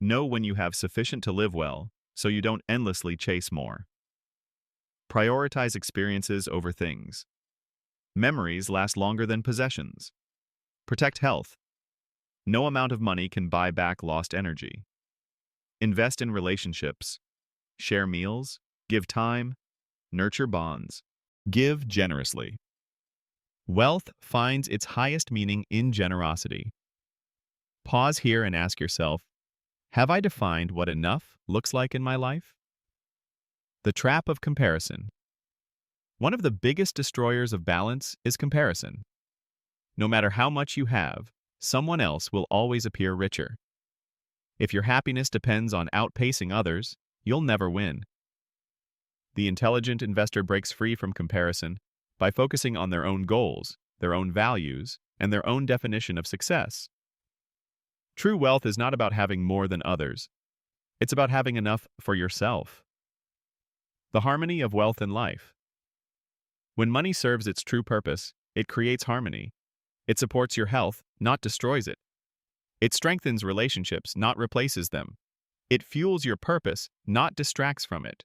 Speaker 1: Know when you have sufficient to live well, so you don't endlessly chase more. Prioritize experiences over things. Memories last longer than possessions. Protect health. No amount of money can buy back lost energy. Invest in relationships. Share meals. Give time. Nurture bonds. Give generously. Wealth finds its highest meaning in generosity. Pause here and ask yourself, have I defined what enough looks like in my life? The trap of comparison. One of the biggest destroyers of balance is comparison. No matter how much you have, someone else will always appear richer. If your happiness depends on outpacing others, you'll never win. The intelligent investor breaks free from comparison by focusing on their own goals, their own values, and their own definition of success. True wealth is not about having more than others. It's about having enough for yourself. The harmony of wealth and life. When money serves its true purpose, it creates harmony. It supports your health, not destroys it. It strengthens relationships, not replaces them. It fuels your purpose, not distracts from it.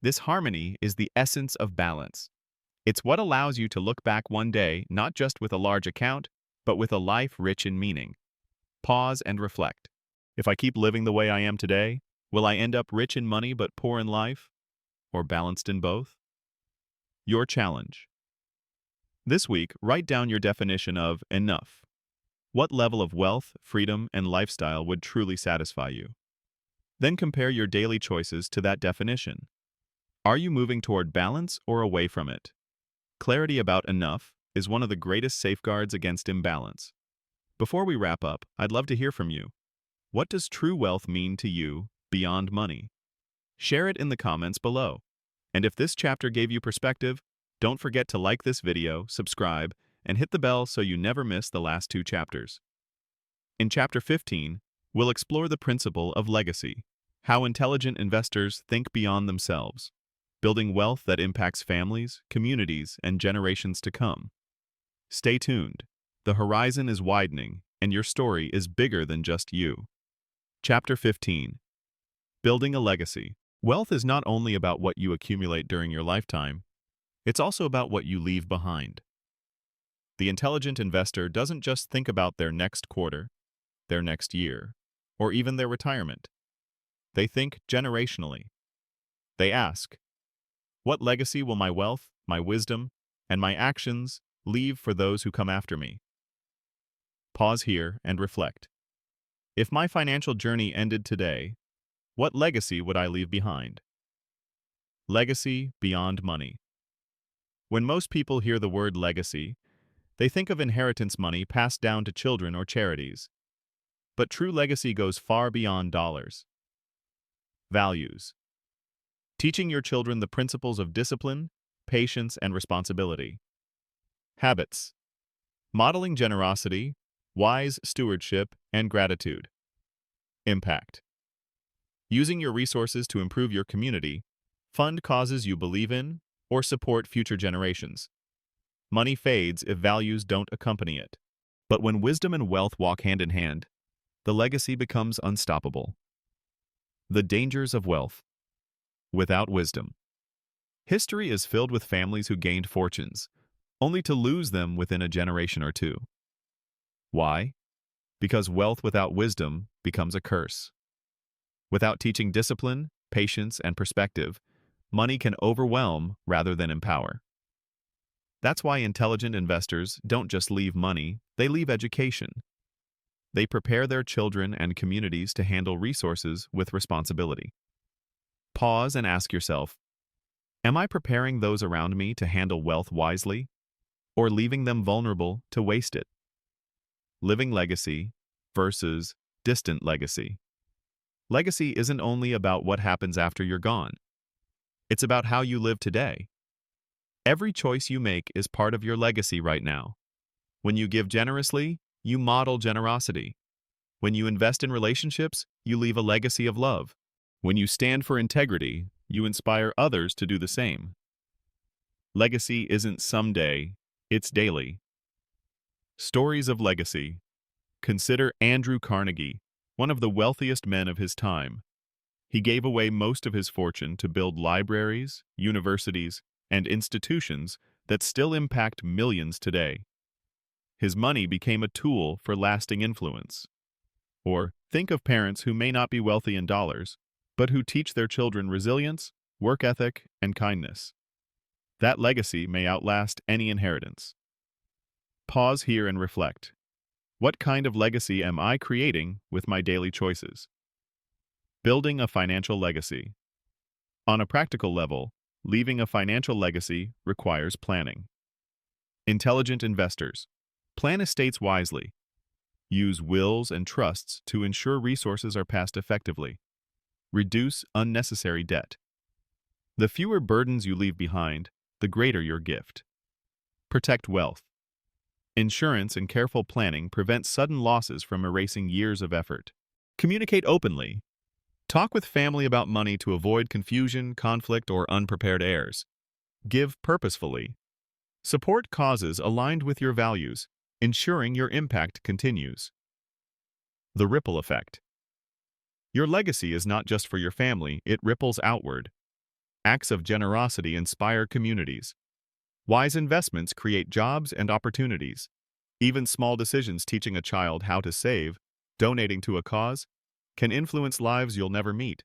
Speaker 1: This harmony is the essence of balance. It's what allows you to look back one day not just with a large account, but with a life rich in meaning. Pause and reflect. If I keep living the way I am today, will I end up rich in money but poor in life? Or balanced in both? Your challenge. This week, write down your definition of enough. What level of wealth, freedom, and lifestyle would truly satisfy you? Then compare your daily choices to that definition. Are you moving toward balance or away from it? Clarity about enough is one of the greatest safeguards against imbalance. Before we wrap up, I'd love to hear from you. What does true wealth mean to you beyond money? Share it in the comments below. And if this chapter gave you perspective, don't forget to like this video, subscribe, and hit the bell so you never miss the last 2 chapters. In Chapter 15, we'll explore the principle of legacy, how intelligent investors think beyond themselves, building wealth that impacts families, communities, and generations to come. Stay tuned. The horizon is widening, and your story is bigger than just you. Chapter 15. Building a legacy. Wealth is not only about what you accumulate during your lifetime, it's also about what you leave behind. The intelligent investor doesn't just think about their next quarter, their next year, or even their retirement. They think generationally. They ask, what legacy will my wealth, my wisdom, and my actions leave for those who come after me? Pause here and reflect. If my financial journey ended today, what legacy would I leave behind? Legacy beyond money. When most people hear the word legacy, they think of inheritance money passed down to children or charities. But true legacy goes far beyond dollars. Values. Teaching your children the principles of discipline, patience, and responsibility. Habits. Modeling generosity, wise stewardship, and gratitude. Impact. Using your resources to improve your community, fund causes you believe in, or support future generations. Money fades if values don't accompany it. But when wisdom and wealth walk hand in hand, the legacy becomes unstoppable. The dangers of wealth. Without wisdom. History is filled with families who gained fortunes, only to lose them within a generation or two. Why? Because wealth without wisdom becomes a curse. Without teaching discipline, patience, and perspective, money can overwhelm rather than empower. That's why intelligent investors don't just leave money, they leave education. They prepare their children and communities to handle resources with responsibility. Pause and ask yourself, am I preparing those around me to handle wealth wisely, or leaving them vulnerable to waste it? Living legacy versus distant legacy. Legacy isn't only about what happens after you're gone. It's about how you live today. Every choice you make is part of your legacy right now. When you give generously, you model generosity. When you invest in relationships, you leave a legacy of love. When you stand for integrity, you inspire others to do the same. Legacy isn't someday, it's daily. Stories of legacy. Consider Andrew Carnegie, one of the wealthiest men of his time. He gave away most of his fortune to build libraries, universities, and institutions that still impact millions today. his money became a tool for lasting influence. Or think of parents who may not be wealthy in dollars, but who teach their children resilience, work ethic, and kindness. That legacy may outlast any inheritance. Pause here and reflect. What kind of legacy am I creating with my daily choices? Building a financial legacy. On a practical level, leaving a financial legacy requires planning. Intelligent investors. Plan estates wisely. Use wills and trusts to ensure resources are passed effectively. Reduce unnecessary debt. The fewer burdens you leave behind, the greater your gift. Protect wealth. Insurance and careful planning prevent sudden losses from erasing years of effort. Communicate openly. Talk with family about money to avoid confusion, conflict, or unprepared heirs. Give purposefully. Support causes aligned with your values, ensuring your impact continues. The ripple effect. Your legacy is not just for your family, it ripples outward. Acts of generosity inspire communities. Wise investments create jobs and opportunities. Even small decisions teaching a child how to save, donating to a cause, can influence lives you'll never meet.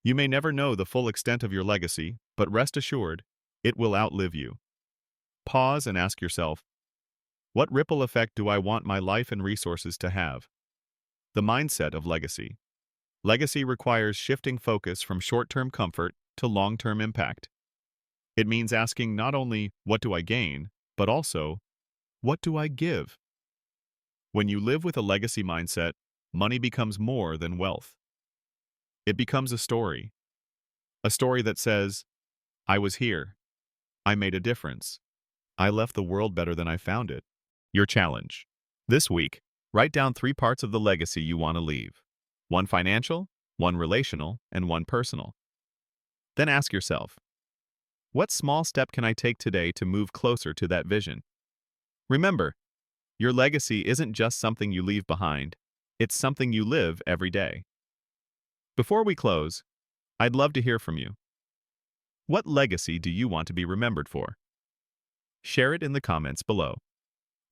Speaker 1: You may never know the full extent of your legacy, but rest assured, it will outlive you. Pause and ask yourself, what ripple effect do I want my life and resources to have? The mindset of legacy. Legacy requires shifting focus from short-term comfort to long-term impact. It means asking not only, what do I gain, but also, what do I give? When you live with a legacy mindset, money becomes more than wealth. It becomes a story that says, I was here, I made a difference, I left the world better than I found it. Your challenge. This week, write down 3 parts of the legacy you want to leave. 1 financial, 1 relational, and 1 personal. Then ask yourself, what small step can I take today to move closer to that vision? Remember, your legacy isn't just something you leave behind, it's something you live every day. Before we close, I'd love to hear from you. What legacy do you want to be remembered for? Share it in the comments below.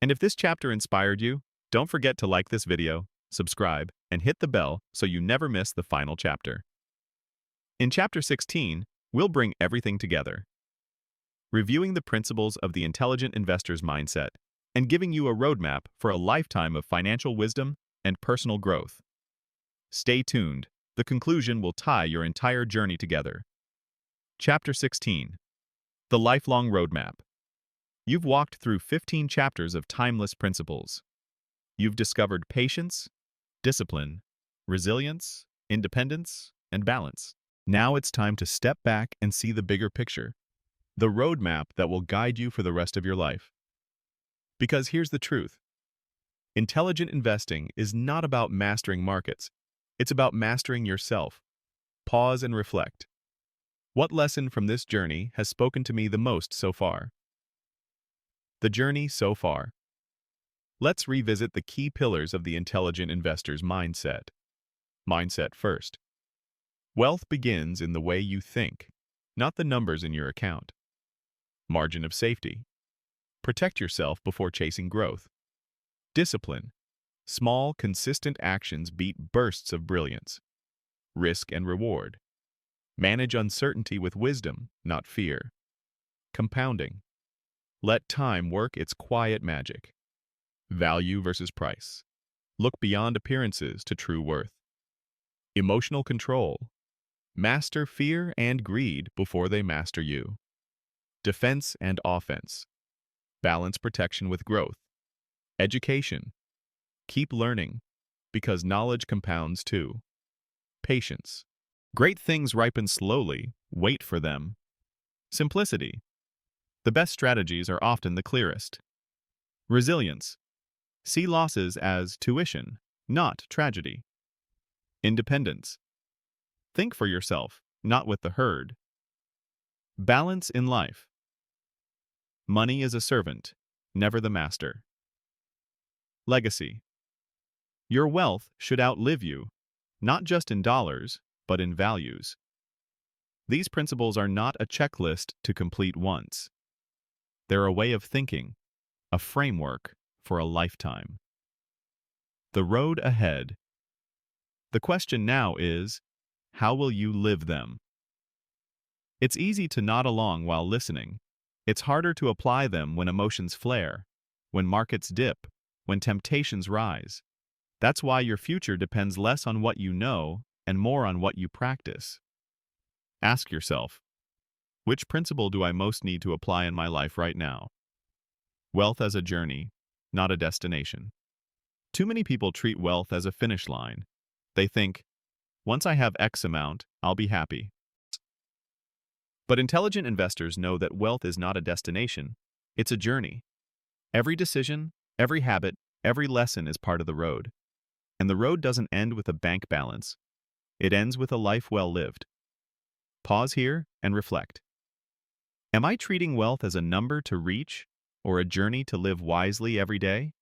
Speaker 1: And if this chapter inspired you, don't forget to like this video, subscribe, and hit the bell so you never miss the final chapter. In Chapter 16, we'll bring everything together, reviewing the principles of the intelligent investor's mindset and giving you a roadmap for a lifetime of financial wisdom and personal growth. Stay tuned. The conclusion will tie your entire journey together. Chapter 16. The Lifelong Roadmap. You've walked through 15 chapters of timeless principles. You've discovered patience, discipline, resilience, independence, and balance. Now it's time to step back and see the bigger picture, the roadmap that will guide you for the rest of your life. Because here's the truth. Intelligent investing is not about mastering markets. It's about mastering yourself. Pause and reflect. What lesson from this journey has spoken to me the most so far? The journey so far. Let's revisit the key pillars of the intelligent investor's mindset. Mindset first. Wealth begins in the way you think, not the numbers in your account. Margin of safety. Protect yourself before chasing growth. Discipline. Small, consistent actions beat bursts of brilliance. Risk and reward. Manage uncertainty with wisdom, not fear. Compounding. Let time work its quiet magic. Value versus price. Look beyond appearances to true worth. Emotional control. Master fear and greed before they master you. Defense and offense. Balance protection with growth. Education. Keep learning, because knowledge compounds too. Patience. Great things ripen slowly, wait for them. Simplicity. The best strategies are often the clearest. Resilience. See losses as tuition, not tragedy. Independence. Think for yourself, not with the herd. Balance in life. Money is a servant, never the master. Legacy. Your wealth should outlive you, not just in dollars, but in values. These principles are not a checklist to complete once. They're a way of thinking, a framework for a lifetime. The road ahead. The question now is, how will you live them? It's easy to nod along while listening. It's harder to apply them when emotions flare, when markets dip, when temptations rise. That's why your future depends less on what you know and more on what you practice. Ask yourself, which principle do I most need to apply in my life right now? Wealth as a journey, not a destination. Too many people treat wealth as a finish line. They think, once I have X amount, I'll be happy. But intelligent investors know that wealth is not a destination, it's a journey. Every decision, every habit, every lesson is part of the road. And the road doesn't end with a bank balance. It ends with a life well lived. Pause here and reflect. Am I treating wealth as a number to reach or a journey to live wisely every day?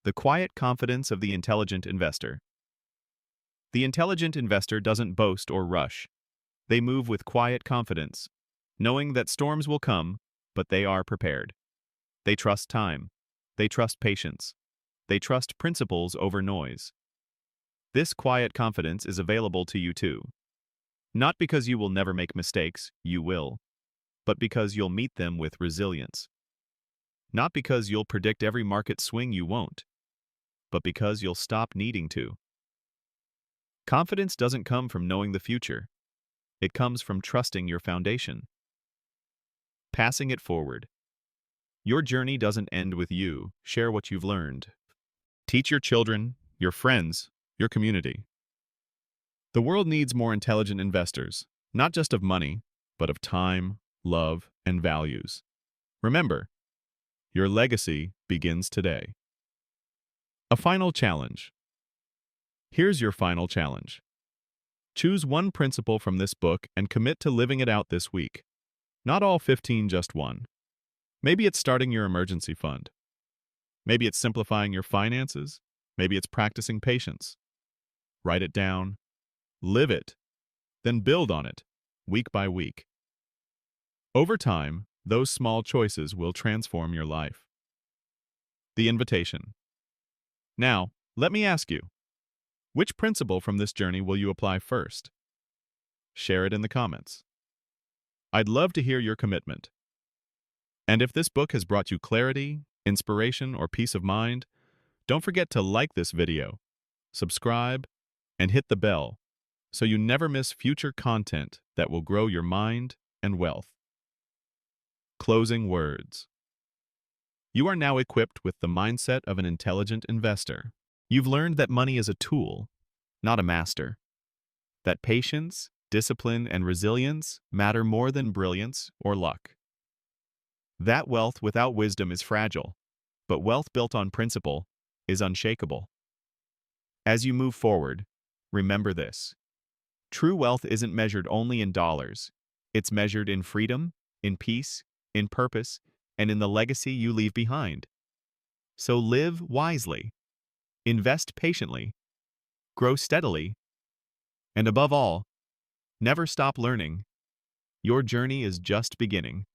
Speaker 1: The quiet confidence of the intelligent investor. The intelligent investor doesn't boast or rush. They move with quiet confidence, knowing that storms will come, but they are prepared. They trust time. They trust patience. They trust principles over noise. This quiet confidence is available to you too. Not because you will never make mistakes, you will, but because you'll meet them with resilience. Not because you'll predict every market swing, you won't, but because you'll stop needing to. Confidence doesn't come from knowing the future. It comes from trusting your foundation. Passing it forward. Your journey doesn't end with you. Share what you've learned. Teach your children, your friends, your community. The world needs more intelligent investors, not just of money, but of time, love, and values. Remember, your legacy begins today. A final challenge. Here's your final challenge. Choose one principle from this book and commit to living it out this week. Not all 15, just one. Maybe it's starting your emergency fund. Maybe it's simplifying your finances. Maybe it's practicing patience. Write it down, live it, then build on it, week by week. Over time, those small choices will transform your life. The invitation. Now, let me ask you, which principle from this journey will you apply first? Share it in the comments. I'd love to hear your commitment. And if this book has brought you clarity, inspiration, or peace of mind, don't forget to like this video, subscribe, and hit the bell so you never miss future content that will grow your mind and wealth. Closing words. You are now equipped with the mindset of an intelligent investor. You've learned that money is a tool, not a master. That patience, discipline, and resilience matter more than brilliance or luck. That wealth without wisdom is fragile, but wealth built on principle is unshakable. As you move forward, remember this. True wealth isn't measured only in dollars. It's measured in freedom, in peace, in purpose, and in the legacy you leave behind. So live wisely, invest patiently, grow steadily, and above all, never stop learning. Your journey is just beginning.